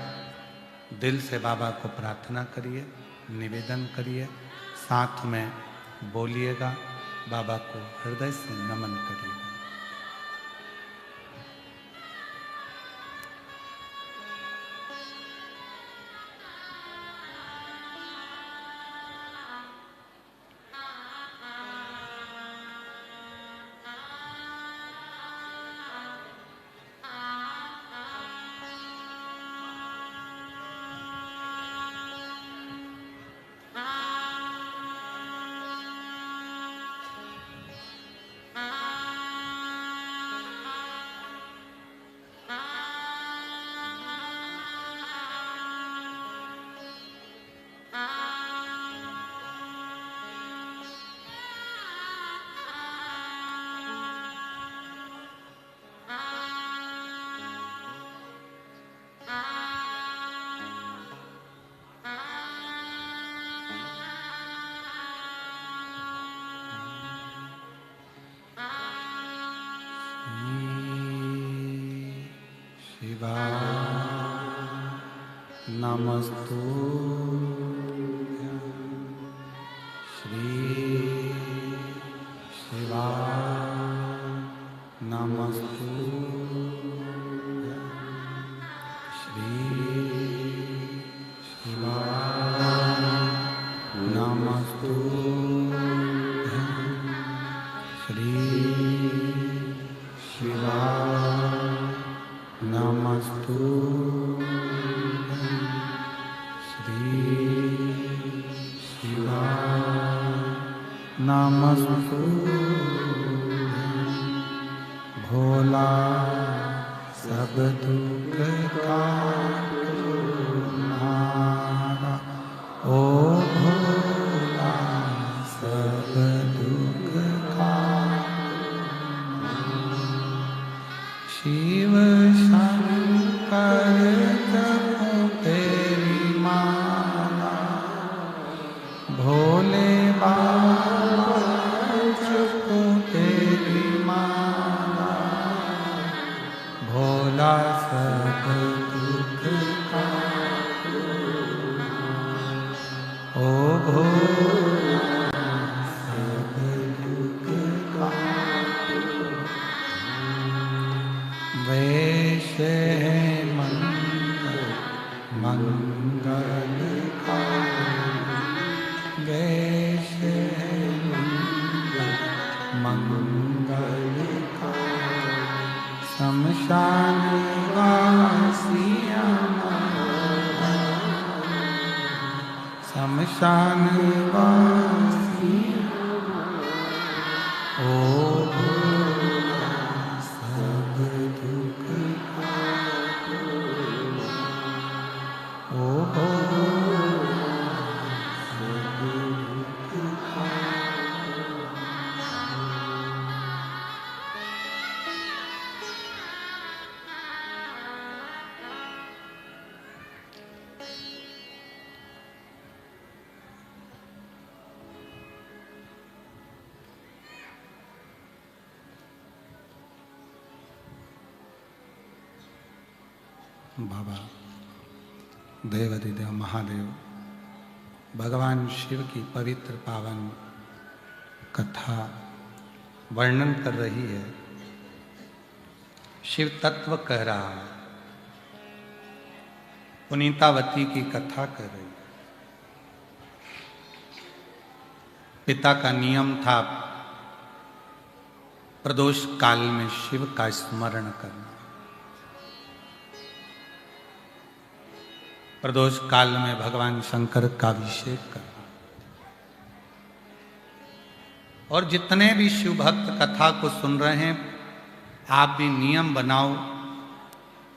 दिल से बाबा को प्रार्थना करिए, निवेदन करिए, साथ में बोलिएगा, बाबा को हृदय से नमन करिएगा। नमस्तुभ्यं श्री शिवाय नमस्तुभ्यं श्री शिवाय नमस्तुभ्यं श्री शिवाय नमस्तुभ्यं नमस्तुभ्यं भोला सब दुख का तुम्हारा, ओ भोला सब दुख का शिव शंकर जपो तेरी माला, भोले बाबा जपो तेरी माला, भोला सब दुख का ओ भोला सब दुख का वेश है मंगल का, वेश है मंगल का, शमशान वासिया शमशान वासिया, ओ भोला सब दुख का, ओ भोला सब दुख का। बाबा देवाधिदेव महादेव भगवान शिव की पवित्र पावन कथा वर्णन कर रही है। शिव तत्व कह रहा है, पुनीतावती की कथा कर रही है। पिता का नियम था प्रदोष काल में शिव का स्मरण करना। प्रदोष काल में भगवान शंकर का अभिषेक करना। और जितने भी शिव भक्त कथा को सुन रहे हैं, आप भी नियम बनाओ।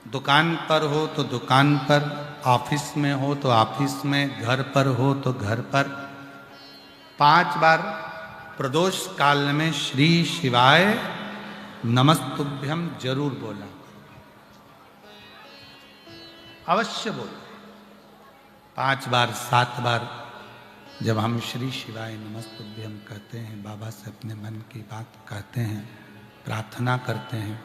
दुकान पर हो तो दुकान पर, ऑफिस में हो तो ऑफिस में, घर पर हो तो घर पर 5 बार प्रदोष काल में श्री शिवाय नमस्तुभ्यम जरूर बोला, अवश्य बोलो। 5 बार 7 बार जब हम श्री शिवाय नमस्तुभ्यम कहते हैं, बाबा से अपने मन की बात कहते हैं, प्रार्थना करते हैं,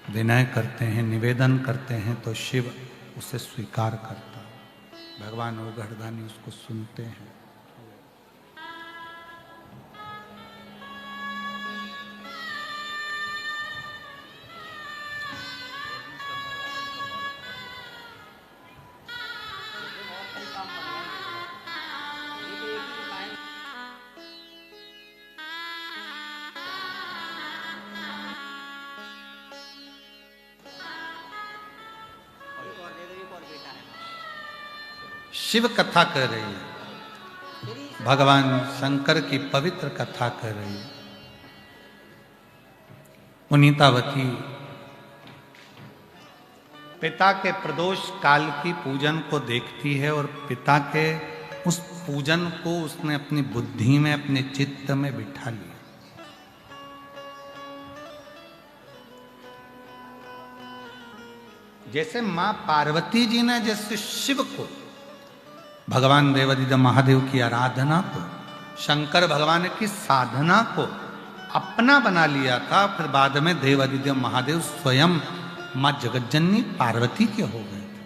विनय करते हैं, निवेदन करते हैं, तो शिव उसे स्वीकार करता है। भगवान ओघड़दानी उसको सुनते हैं। शिव कथा कर रही है, भगवान शंकर की पवित्र कथा कर रही है। पुनीतावती पिता के प्रदोष काल की पूजन को देखती है और पिता के उस पूजन को उसने अपनी बुद्धि में, अपने चित्त में बिठा लिया। जैसे मां पार्वती जी ने जैसे शिव को, भगवान देवाधिदेव महादेव की आराधना को, शंकर भगवान की साधना को अपना बना लिया था, फिर बाद में देवाधिदेव महादेव स्वयं मां जगज्जननी पार्वती के हो गए थे।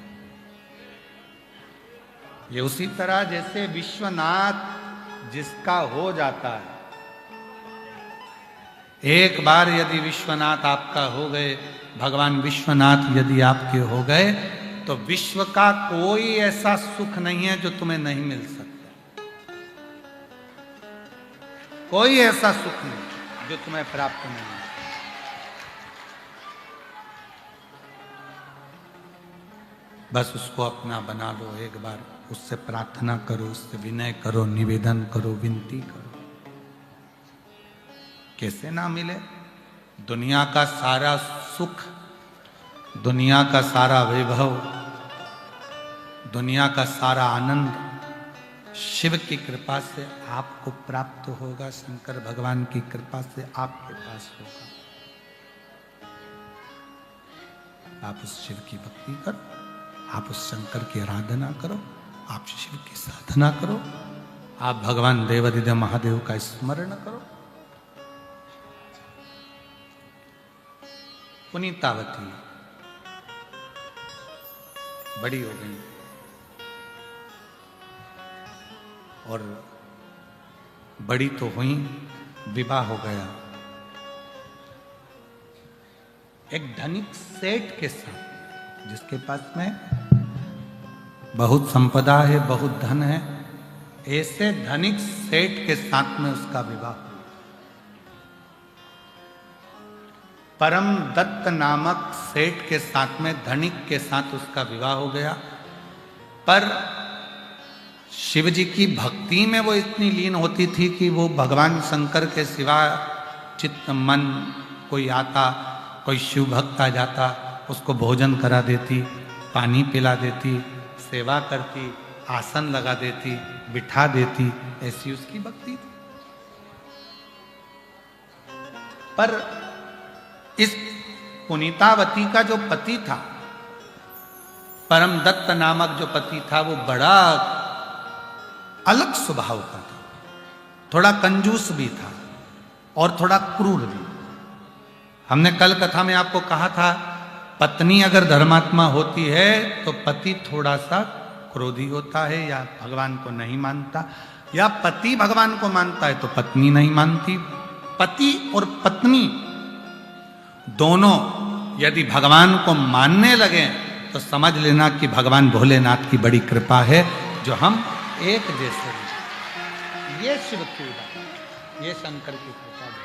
ये उसी तरह जैसे विश्वनाथ जिसका हो जाता है, एक बार यदि विश्वनाथ आपका हो गए, भगवान विश्वनाथ यदि आपके हो गए, तो विश्व का कोई ऐसा सुख नहीं है जो तुम्हें नहीं मिल सकता। कोई ऐसा सुख नहीं जो तुम्हें प्राप्त नहीं है। बस उसको अपना बना लो। एक बार उससे प्रार्थना करो, उससे विनय करो, निवेदन करो, विनती करो। कैसे ना मिले? दुनिया का सारा सुख, दुनिया का सारा वैभव, दुनिया का सारा आनंद शिव की कृपा से आपको प्राप्त होगा, शंकर भगवान की कृपा से आपके पास होगा। आप उस शिव की भक्ति करो, आप उस शंकर की आराधना करो, आप शिव की साधना करो, आप भगवान देवाधिदेव महादेव का स्मरण करो। पुनीतावती बड़ी हो गई और बड़ी तो हुई, विवाह हो गया एक धनिक सेठ के साथ, जिसके पास में बहुत संपदा है, बहुत धन है। ऐसे धनिक सेठ के साथ में उसका विवाह हुआ। परम दत्त नामक सेठ के साथ में, धनिक के साथ उसका विवाह हो गया। पर शिव जी की भक्ति में वो इतनी लीन होती थी कि वो भगवान शंकर के सिवा चित्त मन, कोई आता, कोई शिव भक्त आ जाता, उसको भोजन करा देती, पानी पिला देती, सेवा करती, आसन लगा देती, बिठा देती। ऐसी उसकी भक्ति थी। पर इस पुनीतावती का जो पति था, परम दत्त नामक जो पति था, वो बड़ा अलग स्वभाव का था। थोड़ा कंजूस भी था और थोड़ा क्रूर भी। हमने कल कथा में आपको कहा था पत्नी अगर धर्मात्मा होती है तो पति थोड़ा सा क्रोधी होता है या भगवान को नहीं मानता, या पति भगवान को मानता है तो पत्नी नहीं मानती। पति और पत्नी दोनों यदि भगवान को मानने लगे तो समझ लेना कि भगवान भोलेनाथ की बड़ी कृपा है जो हम एक जैसे हैं। ये शिव की बात, ये शंकर की कृपा है।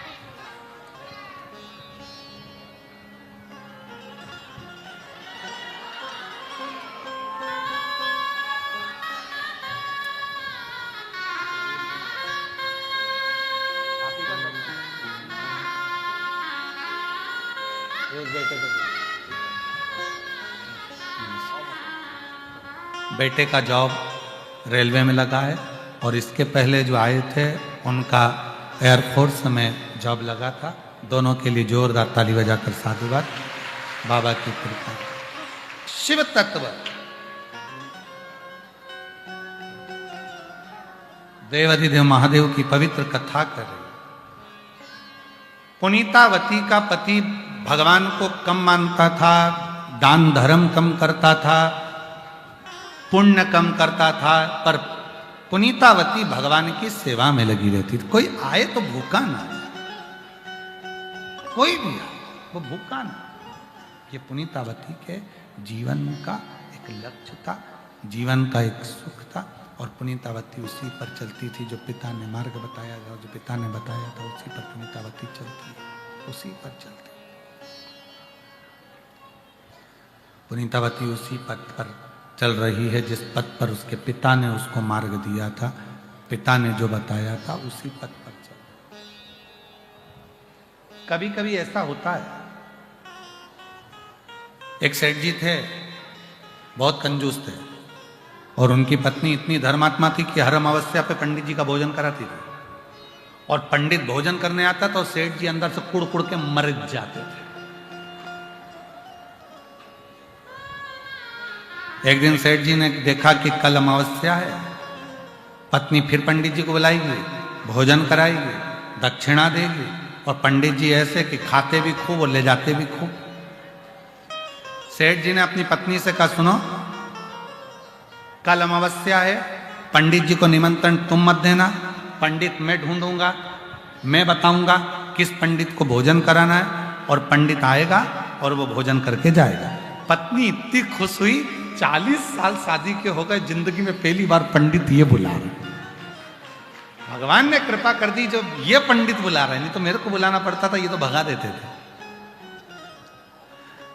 बेटे का जॉब रेलवे में लगा है और इसके पहले जो आए थे उनका एयरफोर्स में जॉब लगा था। दोनों के लिए जोरदार ताली बजाकर साधुवाद। बाबा की कृपा। शिव तत्व देवाधिदेव महादेव की पवित्र कथा कर रही। पुनीतावती का पति भगवान को कम मानता था, दान धर्म कम करता था, पुण्य कम करता था, पर पुनीतावती भगवान की सेवा में लगी रहती थी। कोई आए तो भूखा ना आए, कोई भी आए वो भूखा ना। ये पुनीतावती के जीवन का एक लक्ष्य था, जीवन का एक सुख था, और पुनीतावती उसी पर चलती थी जो पिता ने मार्ग बताया था, जो पिता ने बताया था उसी पर पुनीतावती चलती है, उसी पर चलती। पुनीतावती उसी पथ पर चल रही है जिस पथ पर उसके पिता ने उसको मार्ग दिया था, पिता ने जो बताया था उसी पथ पर चल। कभी कभी ऐसा होता है, एक सेठ जी थे, बहुत कंजूस थे, और उनकी पत्नी इतनी धर्मात्मा थी कि हर अमावस्या पे पंडित जी का भोजन कराती थी, और पंडित भोजन करने आता तो सेठ जी अंदर से कुड़ कुड़ के मर जाते थे। एक दिन सेठ जी ने देखा कि कल अमावस्या है, पत्नी फिर पंडित जी को बुलाएगी, भोजन कराएगी, दक्षिणा देगी, और पंडित जी ऐसे कि खाते भी खूब और ले जाते भी खूब। सेठ जी ने अपनी पत्नी से कहा, सुनो कल अमावस्या है, पंडित जी को निमंत्रण तुम मत देना, पंडित मैं ढूंढूंगा, मैं बताऊंगा किस पंडित को भोजन कराना है, और पंडित आएगा और वो भोजन करके जाएगा। पत्नी इतनी खुश हुई, 40 साल शादी के हो गए, जिंदगी में पहली बार पंडित ये बुला रहे। भगवान ने कृपा कर दी जो ये पंडित बुला रहे, नहीं तो मेरे को बुलाना पड़ता था, ये तो भगा देते थे।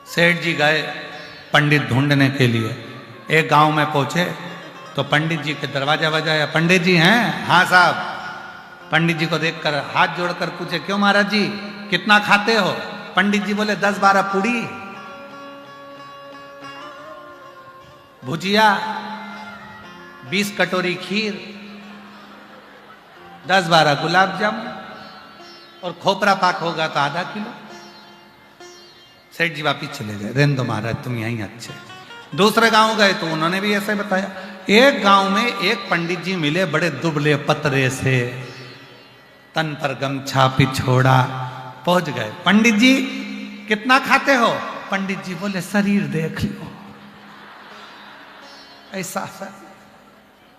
सेठ जी गए पंडित ढूंढने के लिए। एक गांव में पहुंचे तो पंडित जी के दरवाजा बजाया, पंडित जी हैं? हाँ साहब। पंडित जी को देखकर हाथ जोड़कर पूछे, क्यों महाराज जी कितना खाते हो? पंडित जी बोले 10-12 पूड़ी, भुजिया, 20 कटोरी खीर, 10-12 गुलाब जामुन, और खोपरा पाक होगा तो आधा किलो। सेठ जी वापिस चले गए, रहने दो महाराज तुम यहीं अच्छे। दूसरे गांव गए तो उन्होंने भी ऐसे बताया। एक गांव में एक पंडित जी मिले, बड़े दुबले पतरे से, तन पर गमछा पिछोड़ा। पहुंच गए, पंडित जी कितना खाते हो? पंडित जी बोले शरीर देख लो, ऐसा सर।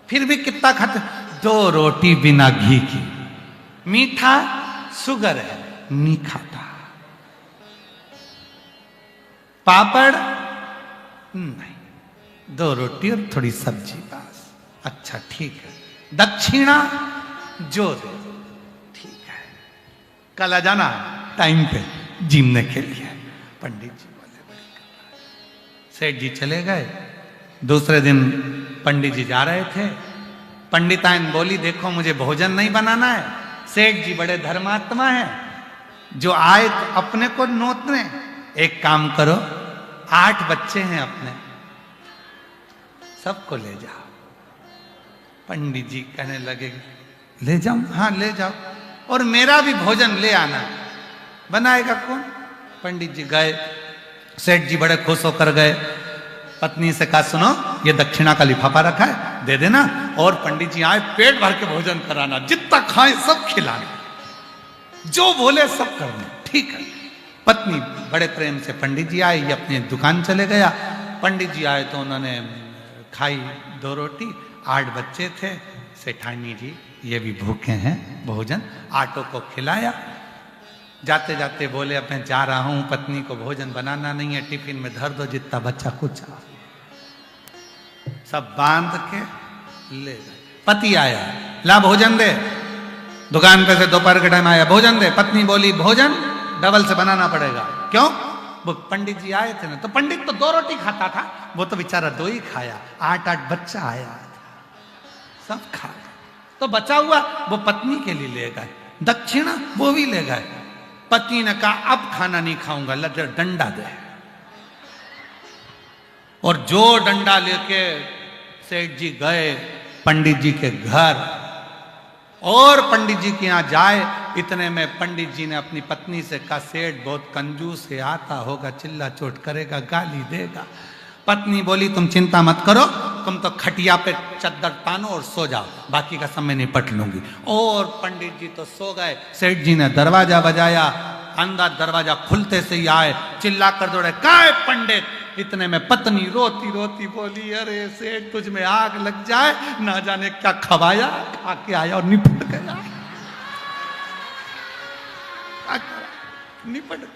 फिर भी कितना खाते? 2 रोटी बिना घी की, मीठा शुगर है नहीं खाता, पापड़ नहीं, 2 रोटी और थोड़ी सब्जी बस। अच्छा ठीक है, दक्षिणा जो दे ठीक है, कल आ जाना टाइम पे जीमने के लिए। पंडित जी बोले सेठ जी चले गए। दूसरे दिन पंडित जी जा रहे थे, पंडिताइन बोली देखो मुझे भोजन नहीं बनाना है। सेठ जी बड़े धर्मात्मा हैं, जो आए तो अपने को नोतने। एक काम करो, 8 बच्चे हैं अपने, सबको ले जाओ। पंडित जी कहने लगे ले जाऊं? हाँ ले जाओ, और मेरा भी भोजन ले आना। बनाएगा कौन? पंडित जी गए, सेठ जी बड़े खुश होकर गए। पत्नी से कहा सुनो ये दक्षिणा का लिफाफा रखा है, दे देना, और पंडित जी आए पेट भर के भोजन कराना, जितना खाए सब खिलाना, जो बोले सब करना। ठीक है, पत्नी बड़े प्रेम से पंडित जी आए, ये अपनी दुकान चले गया। पंडित जी आए तो उन्होंने खाई 2 रोटी, 8 बच्चे थे। सेठानी जी ये भी भूखे हैं, भोजन 8 को खिलाया। जाते जाते बोले अब मैं जा रहा हूं, पत्नी को भोजन बनाना नहीं है, टिफिन में धर दो, जितना बच्चा कुछ सब बांध के ले गए। पति आया, ला भोजन दे। दुकान पे से दोपहर के टाइम आया, भोजन दे। पत्नी बोली भोजन डबल से बनाना पड़ेगा। क्यों? वो पंडित जी आए थे ना, तो पंडित तो 2 रोटी खाता था, वो तो बेचारा 2 ही खाया। 8 बच्चा आया सब खा, तो बचा हुआ वो पत्नी के लिए ले गए। दक्षिणा वो भी ले गए। पति ने कहा अब खाना नहीं खाऊंगा, डंडा दे। और जो डंडा लेके सेठ जी गए पंडित जी के घर, और पंडित जी के यहाँ जाए, इतने में पंडित जी ने अपनी पत्नी से कहा सेठ बहुत कंजूस है, आता होगा चिल्ला चोट करेगा, गाली देगा। पत्नी बोली तुम चिंता मत करो, तुम तो खटिया पे चद्दर तानो और सो जाओ, बाकी का सब मैं निपट लूंगी। और पंडित जी तो सो गए। सेठ जी ने दरवाजा बजाया, अंदर दरवाजा खुलते से ही आए, चिल्ला कर दौड़े, काय पंडित। इतने में पत्नी रोती रोती बोली अरे सेठ तुझ में आग लग जाए, ना जाने क्या खवाया, खा के आया और निपट गया। निपट गया।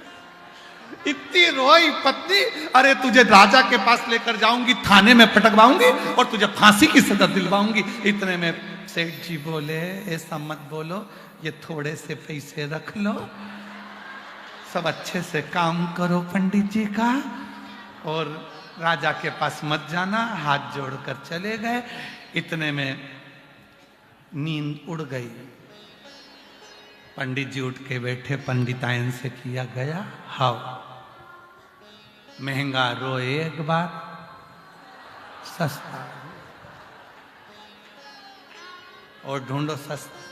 इतनी रोई पत्नी, अरे तुझे राजा के पास लेकर जाऊंगी, थाने में पटकवाऊंगी और तुझे फांसी की सजा दिलवाऊंगी। इतने में सेठ जी बोले ऐसा मत बोलो, ये थोड़े से पैसे रख लो, सब अच्छे से काम करो पंडित जी का, और राजा के पास मत जाना। हाथ जोड़कर चले गए। इतने में नींद उड़ गई। पंडित जी उठ के बैठे, पंडितायन से किया गया हाव, महंगा रोए एक बार, सस्ता और ढूंढो सस्ता,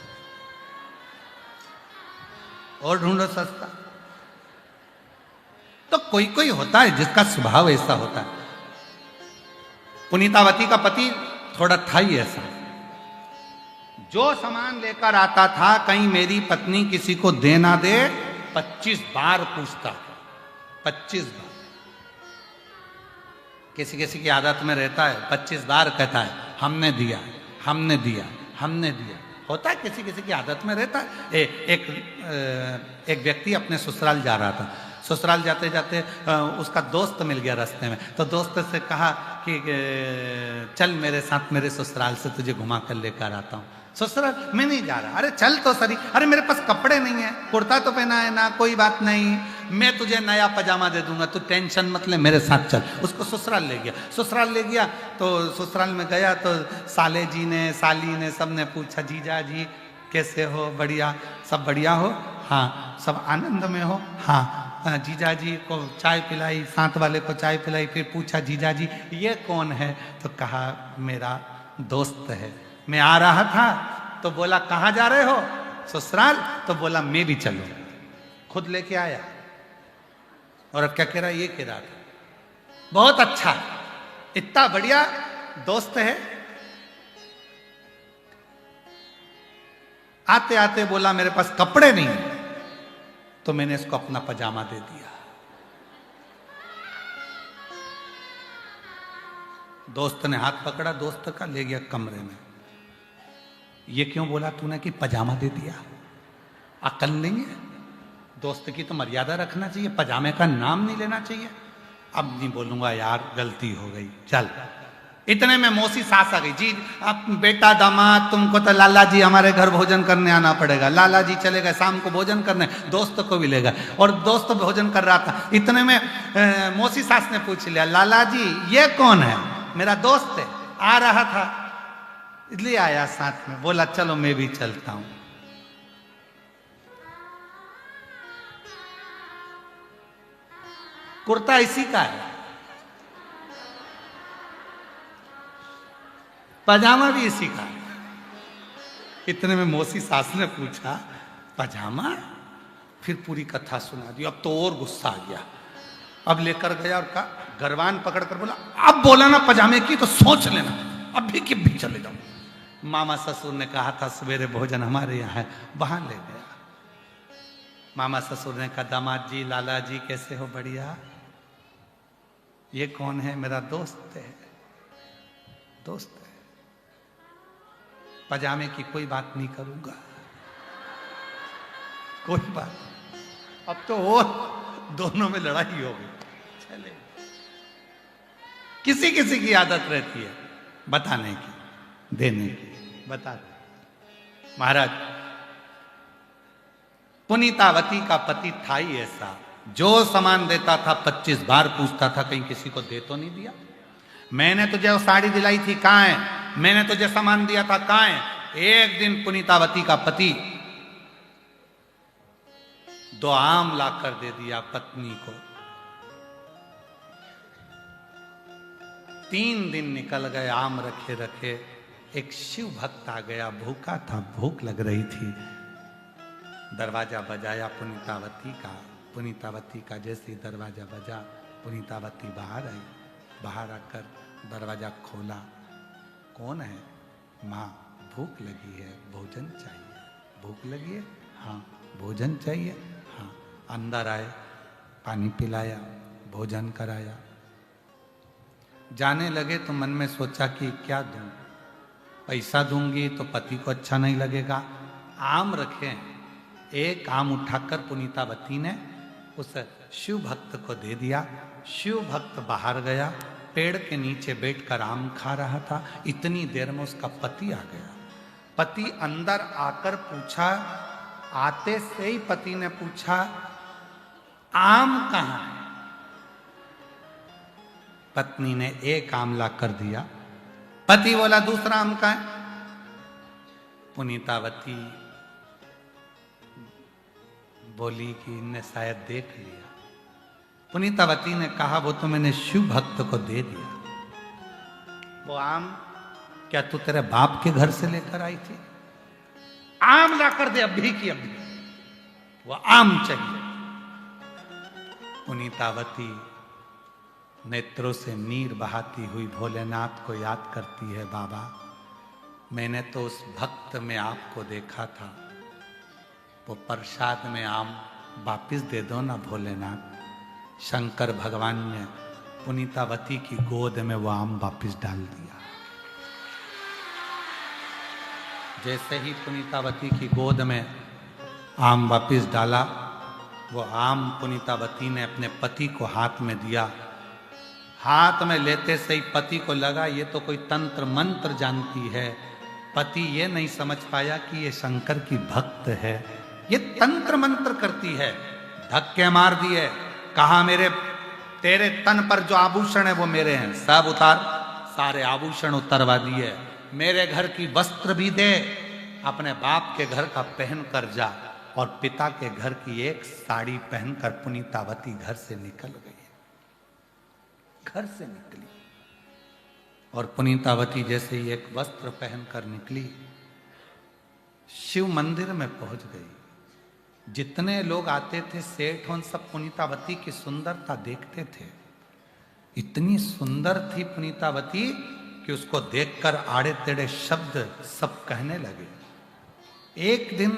और ढूंढो सस्ता। तो कोई कोई होता है जिसका स्वभाव ऐसा होता है। पुनीतावती का पति थोड़ा था ही ऐसा, जो सामान लेकर आता था कहीं मेरी पत्नी किसी को दे ना दे, 25 बार पूछता, 25 बार। किसी किसी की आदत में रहता है 25 बार कहता है हमने दिया, हमने दिया, हमने दिया। होता है किसी किसी की आदत में रहता है। एक व्यक्ति अपने ससुराल जा रहा था। ससुराल जाते जाते उसका दोस्त मिल गया रास्ते में, तो दोस्त से कहा कि चल मेरे साथ मेरे ससुराल से तुझे घुमा कर लेकर आता हूँ। ससुराल मैं नहीं जा रहा। अरे चल तो सही। अरे मेरे पास कपड़े नहीं है, कुर्ता तो पहना है ना, कोई बात नहीं, मैं तुझे नया पजामा दे दूंगा, तू टेंशन मत ले, मेरे साथ चल। उसको ससुराल ले गया। ससुराल ले गया तो ससुराल में गया तो साले जी ने, साली ने, सब ने पूछा जीजा जी कैसे हो, बढ़िया, सब बढ़िया हो, हाँ, सब आनंद में हो, हाँ। जीजा जी को चाय पिलाई, साथ वाले को चाय पिलाई, फिर पूछा जीजा जी ये कौन है, तो कहा मेरा दोस्त है, मैं आ रहा था। तो बोला कहाँ जा रहे हो, ससुराल, तो बोला मैं भी चलूं। खुद लेके आया। और अब क्या कह रहा है, ये कह रहा था बहुत अच्छा, इतना बढ़िया दोस्त है। आते आते बोला मेरे पास कपड़े नहीं, तो मैंने इसको अपना पजामा दे दिया। दोस्त ने हाथ पकड़ा दोस्त का, ले गया कमरे में। ये क्यों बोला तूने कि पजामा दे दिया, अकल नहीं है? दोस्त की तो मर्यादा रखना चाहिए, पजामे का नाम नहीं लेना चाहिए। अब नहीं बोलूंगा यार, गलती हो गई, चल। इतने में मौसी सास आ गई, जी अब बेटा दामाद तुमको तो लाला जी हमारे घर भोजन करने आना पड़ेगा। लाला जी चले गए शाम को भोजन करने, दोस्त को भी ले गए, और दोस्त भोजन कर रहा था। इतने में मौसी सास ने पूछ लिया, लाला जी ये कौन है? मेरा दोस्त है, आ रहा था, इसलिए आया साथ में। बोला चलो मैं भी चलता हूं। कुर्ता इसी का है, पजामा भी इसी का है। इतने में मौसी सास ने पूछा पजामा? फिर पूरी कथा सुना दी। अब तो और गुस्सा आ गया। अब लेकर गया और कहा, गरवान पकड़ कर बोला, अब बोला ना पजामे की तो सोच लेना, अभी कि भी चले जाओ। मामा ससुर ने कहा था सवेरे भोजन हमारे यहाँ है, वहां ले गया। मामा ससुर ने कहा दामाद जी लाला जी कैसे हो, बढ़िया। ये कौन है? मेरा दोस्त है, दोस्त है। पजामे की कोई बात नहीं करूंगा, कोई बात। अब तो और दोनों में लड़ाई हो गई। चले, किसी किसी की आदत रहती है बताने की, देने की, बता दे। महाराज पुनीतावती का पति था ही ऐसा, जो सामान देता था 25 बार पूछता था कहीं किसी को दे तो नहीं दिया। मैंने तुझे वो साड़ी दिलाई थी, कहां है? मैंने तुझे सामान दिया था, कहां है? एक दिन पुनीतावती का पति 2 आम लाकर दे दिया पत्नी को। 3 दिन निकल गए आम रखे रखे। एक शिव भक्त आ गया, भूखा था, भूख लग रही थी। दरवाजा बजाया पुनीतावती का। पुनीतावती का जैसे ही दरवाजा बजा, पुनीतावती बाहर आई। बाहर आकर दरवाजा खोला। कौन है? माँ, भूख लगी है, भोजन चाहिए। भूख लगी है? हाँ। भोजन चाहिए? हाँ। अंदर आए, पानी पिलाया, भोजन कराया। जाने लगे तो मन में सोचा कि क्या दूं, पैसा दूंगी तो पति को अच्छा नहीं लगेगा। आम रखे हैं, एक आम उठाकर पुनीतावती ने उस शिव भक्त को दे दिया। शिव भक्त बाहर गया, पेड़ के नीचे बैठकर आम खा रहा था। इतनी देर में उसका पति आ गया। पति अंदर आकर पूछा, आते से ही पति ने पूछा आम कहाँ है? पत्नी ने एक आम ला कर दिया। पति बोला दूसरा आम कहाँ है? पुनीतावती बोली कि इनने शायद देख लिया। पुनीतावती ने कहा वो तो मैंने शिव भक्त को दे दिया। वो आम क्या तू तेरे बाप के घर से लेकर आई थी? आम लाकर दे अभी की अभी। वो आम चाहिए। पुनीतावती नेत्रों से नीर बहाती हुई भोलेनाथ को याद करती है, बाबा मैंने तो उस भक्त में आपको देखा था, वो प्रसाद में आम वापिस दे दो ना भोलेनाथ। शंकर भगवान ने पुनीतावती की गोद में वो आम वापिस डाल दिया। जैसे ही पुनीतावती की गोद में आम वापिस डाला, वो आम पुनीतावती ने अपने पति को हाथ में दिया। हाथ में लेते से ही पति को लगा ये तो कोई तंत्र मंत्र जानती है। पति ये नहीं समझ पाया कि ये शंकर की भक्त है, ये तंत्र मंत्र करती है। धक्के मार दिए, कहा मेरे तेरे तन पर जो आभूषण है वो मेरे हैं, सब उतार। सारे आभूषण उतरवा दिए। मेरे घर की वस्त्र भी दे, अपने बाप के घर का पहन कर जा। और पिता के घर की एक साड़ी पहनकर पुनीतावती घर से निकल गई। घर से निकली और पुनीतावती जैसे ही एक वस्त्र पहनकर निकली, शिव मंदिर में पहुंच गई। जितने लोग आते थे सेठ उन सब पुनीतावती की सुंदरता देखते थे। इतनी सुंदर थी पुनीतावती कि उसको देखकर आड़े टेढ़े शब्द सब कहने लगे। एक दिन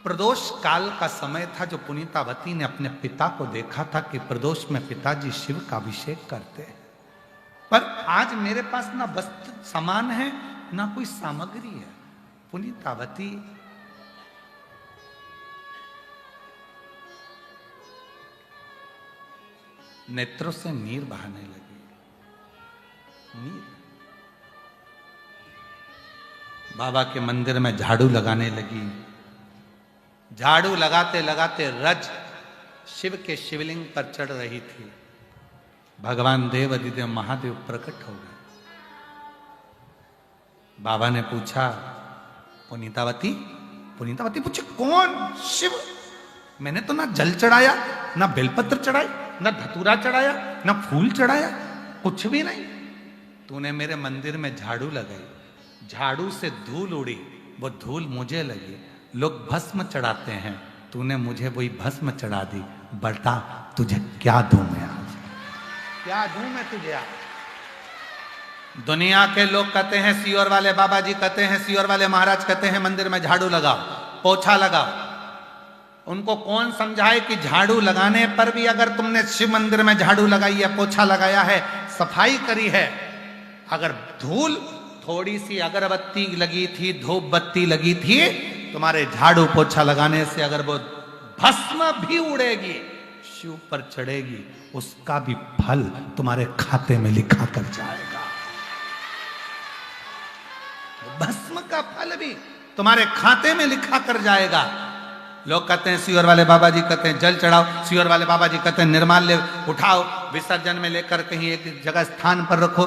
प्रदोष काल का समय था, जो पुनीतावती ने अपने पिता को देखा था कि प्रदोष में पिताजी शिव का अभिषेक करते हैं, पर आज मेरे पास ना वस्त्र सामान है ना कोई सामग्री है। पुनीतावती नेत्रों से नीर बहाने लगी। नीर। बाबा के मंदिर में झाड़ू लगाने लगी। झाड़ू लगाते लगाते रज शिव के शिवलिंग पर चढ़ रही थी। भगवान देव अधिदेव महादेव प्रकट हो गए। बाबा ने पूछा पुनीतावती, पुनीतावती पूछे कौन? शिव। मैंने तो ना जल चढ़ाया, ना बेलपत्र चढ़ाई, ना धतूरा चढ़ाया, ना फूल चढ़ाया, कुछ भी नहीं। तूने मेरे मंदिर में झाड़ू लगाई, झाड़ू से धूल उड़ी, वो धूल मुझे लगी। लोग भस्म चढ़ाते हैं, तूने मुझे वही भस्म चढ़ा दी। बता तुझे क्या दूं मैं आज, क्या दूं मैं तुझे आज? दुनिया के लोग कहते हैं, सीओर वाले बाबा जी कहते हैं, सीओर वाले महाराज कहते हैं मंदिर में झाड़ू लगाओ, पोछा लगाओ। उनको कौन समझाए कि झाड़ू लगाने पर भी अगर तुमने शिव मंदिर में झाड़ू लगाई है, पोछा लगाया है, सफाई करी है, अगर धूल थोड़ी सी अगरबत्ती लगी थी, धूप बत्ती लगी थी, तुम्हारे झाड़ू पोछा लगाने से अगर वो भस्म भी उड़ेगी, शिव पर चढ़ेगी, उसका भी फल तुम्हारे खाते में लिखा कर जाएगा। भस्म का फल भी तुम्हारे खाते में लिखा कर जाएगा। लोग कहते हैं सियोर वाले बाबा जी कहते हैं जल चढ़ाओ, सियोर वाले बाबा जी कहते हैं निर्माल्य उठाओ, विसर्जन में लेकर कहीं एक जगह स्थान पर रखो।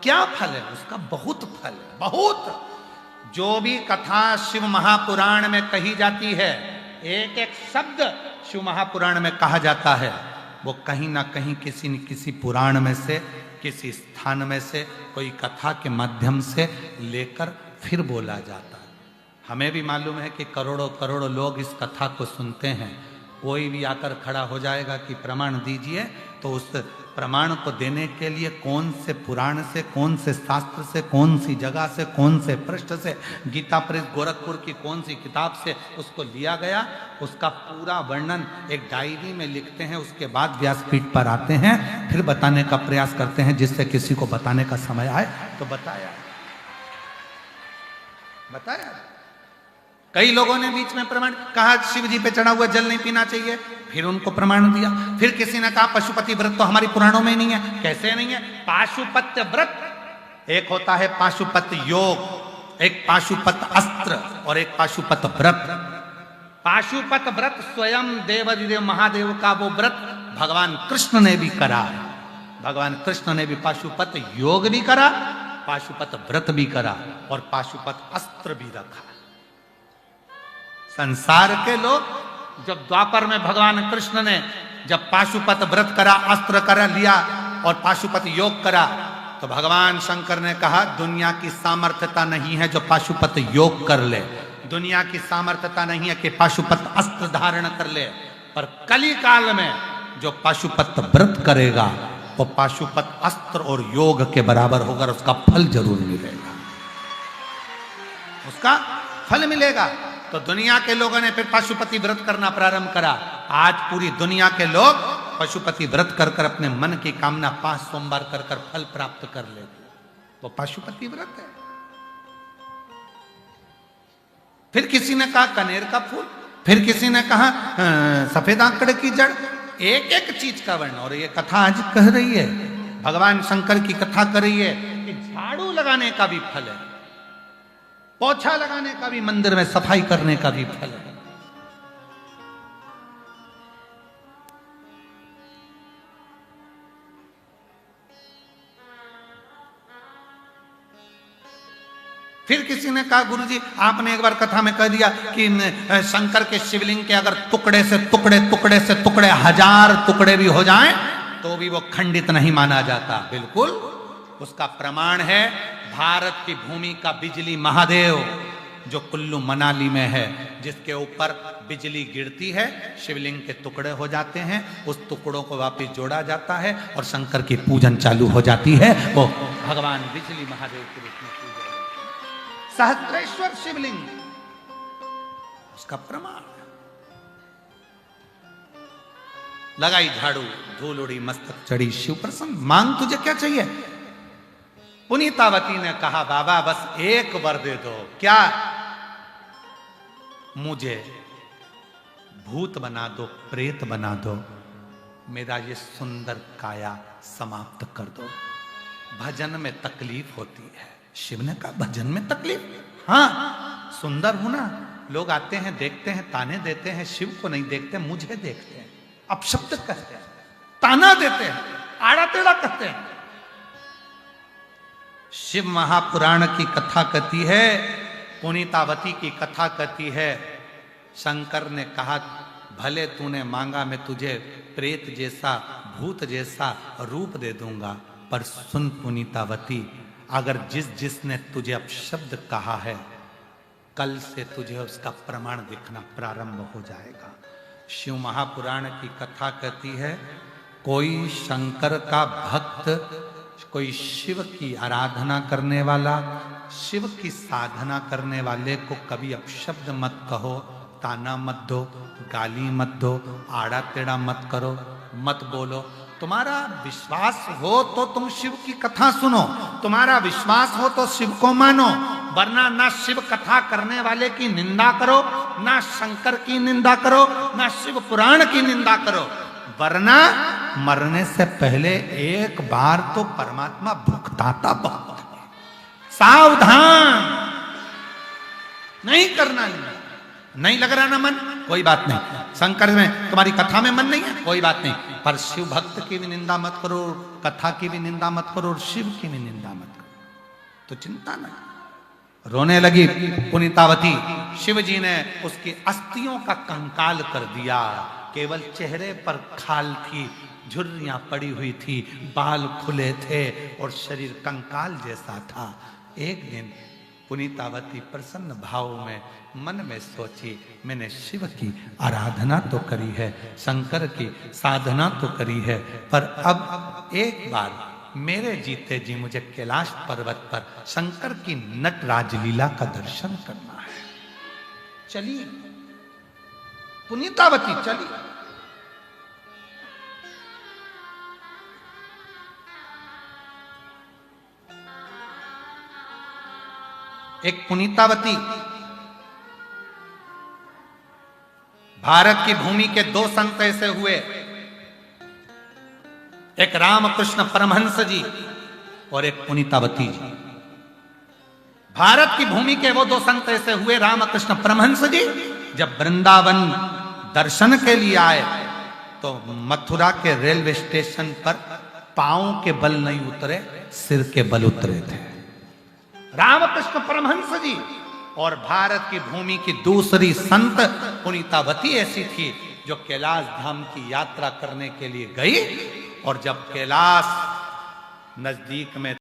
क्या फल है उसका? बहुत फल है, बहुत। जो भी कथा शिव महापुराण में कही जाती है, एक एक शब्द शिव महापुराण में कहा जाता है, वो कहीं ना कहीं किसी न किसी पुराण में से, किसी स्थान में से, कोई कथा के माध्यम से लेकर फिर बोला जाता है। हमें भी मालूम है कि करोड़ों करोड़ों लोग इस कथा को सुनते हैं। कोई भी आकर खड़ा हो जाएगा कि प्रमाण दीजिए, तो उस प्रमाण को देने के लिए कौन से पुराण से, कौन से शास्त्र से, कौन सी जगह से, कौन से पृष्ठ से, गीता प्रेस गोरखपुर की कौन सी किताब से उसको लिया गया, उसका पूरा वर्णन एक डायरी में लिखते हैं। उसके बाद व्यासपीठ पर आते हैं, फिर बताने का प्रयास करते हैं, जिससे किसी को बताने का समय आए तो बताया। कई लोगों ने बीच में प्रमाण कहा शिव जी पे चढ़ा हुआ जल नहीं पीना चाहिए, फिर उनको प्रमाण दिया। फिर किसी ने कहा पशुपति व्रत तो हमारी पुराणों में नहीं है। कैसे नहीं है? पाशुपत्य व्रत एक होता है, पाशुपत योग, एक पाशुपत अस्त्र और एक पाशुपत व्रत। पाशुपत व्रत स्वयं देव महादेव का वो व्रत भगवान कृष्ण ने भी करा है। भगवान कृष्ण ने भी पाशुपत योग भी करा, पाशुपत व्रत भी करा और पाशुपत अस्त्र भी रखा। संसार के लोग जब द्वापर में भगवान कृष्ण ने जब पाशुपत व्रत करा, अस्त्र करा लिया और पाशुपत योग करा, तो भगवान शंकर ने कहा दुनिया की सामर्थ्यता नहीं है जो पाशुपत योग कर ले, दुनिया की सामर्थ्यता नहीं है कि पाशुपत अस्त्र धारण कर ले, पर कली काल में जो पाशुपत व्रत करेगा वो पाशुपत अस्त्र और योग के बराबर होगा, उसका फल जरूर मिलेगा, उसका फल मिलेगा। तो दुनिया के लोगों ने फिर पशुपति व्रत करना प्रारंभ करा। आज पूरी दुनिया के लोग पशुपति व्रत कर कर अपने मन की कामना 5 सोमवार कर कर फल प्राप्त कर लेते, वो पशुपति व्रत है। फिर किसी ने कहा कनेर का फूल, फिर किसी ने कहा सफेद आंकड़े की जड़, एक एक चीज का वर्णन। और ये कथा आज कह रही है, भगवान शंकर की कथा कर रही है कि झाड़ू लगाने का भी फल है, पोछा लगाने का भी, मंदिर में सफाई करने का भी फल है। फिर किसी ने कहा गुरुजी आपने एक बार कथा में कह दिया कि शंकर के शिवलिंग के अगर टुकड़े से टुकड़े, टुकड़े से टुकड़े, 1000 टुकड़े भी हो जाएं तो भी वो खंडित नहीं माना जाता। बिल्कुल, उसका प्रमाण है भारत की भूमि का बिजली महादेव जो कुल्लू मनाली में है, जिसके ऊपर बिजली गिरती है, शिवलिंग के टुकड़े हो जाते हैं, उस टुकड़ों को वापस जोड़ा जाता है और शंकर की पूजन चालू हो जाती है। वो भगवान बिजली महादेव के रूप में पूजा जाता है। सहस्त्रेश्वर शिवलिंग उसका प्रमाण। लगाई झाड़ू, धूल उड़ी, मस्तक चढ़ी, शिव प्रसन्न। मांग तुझे क्या चाहिए? पुनीतावती ने कहा बाबा बस एक वर दे दो। क्या? मुझे भूत बना दो, प्रेत बना दो, मेरा ये सुंदर काया समाप्त कर दो। भजन में तकलीफ होती है। शिव ने कहा भजन में तकलीफ? हाँ, सुंदर हूं ना, लोग आते हैं, देखते हैं, ताने देते हैं, शिव को नहीं देखते, मुझे देखते हैं, अपशब्द कहते हैं, ताना देते हैं, आड़ा टेढ़ा कहते हैं। शिव महापुराण की कथा कहती है, पुनीतावती की कथा कहती है, शंकर ने कहा भले तूने मांगा मैं तुझे प्रेत जैसा, भूत जैसा रूप दे दूंगा, पर सुन पुनीतावती, अगर जिसने तुझे अपशब्द कहा है, कल से तुझे उसका प्रमाण दिखना प्रारंभ हो जाएगा। शिव महापुराण की कथा कहती है, कोई शंकर का भक्त, कोई शिव की आराधना करने वाला, शिव की साधना करने वाले को कभी अपशब्द मत कहो, ताना मत दो, गाली मत दो, आड़ा टेढ़ा मत करो, मत बोलो। तुम्हारा विश्वास हो तो तुम शिव की कथा सुनो, तुम्हारा विश्वास हो तो शिव को मानो, वरना ना शिव कथा करने वाले की निंदा करो, ना शंकर की निंदा करो, ना शिव पुराण की निंदा करो, वरना मरने से पहले एक बार तो परमात्मा भुगताता बहुत है। सावधान, नहीं करना, नहीं लग रहा ना मन, कोई बात नहीं। शंकर में तुम्हारी कथा में मन नहीं है, कोई बात नहीं, पर शिव भक्त की भी निंदा मत करो, कथा की भी निंदा मत करो, और शिव की भी निंदा मत करो, तो चिंता नहीं। रोने लगी पुनीतावती। शिव जी ने उसकी अस्थियों का कंकाल कर दिया, केवल चेहरे पर खाल थी, झुर्रियां पड़ी हुई थी, बाल खुले थे और शरीर कंकाल जैसा था। एक दिन पुनीतावती प्रसन्न भाव में मन में सोची, मैंने शिव की आराधना तो करी है, शंकर की साधना तो करी है, पर अब एक बार मेरे जीते जी मुझे कैलाश पर्वत पर शंकर की नट राजलीला का दर्शन करना है। चलिए पुनीतावती, चलिए। एक पुनीतावती भारत की भूमि के दो संत ऐसे हुए, एक रामकृष्ण परमहंस जी और एक पुनीतावती जी। भारत की भूमि के वो दो संत ऐसे हुए, रामकृष्ण परमहंस जी जब वृंदावन दर्शन के लिए आए तो मथुरा के रेलवे स्टेशन पर पांव के बल नहीं उतरे, सिर के बल उतरे थे। रामकृष्ण परमहंस जी और भारत की भूमि की दूसरी संत पुनीतावती ऐसी थी जो कैलाश धाम की यात्रा करने के लिए गई, और जब कैलाश नजदीक में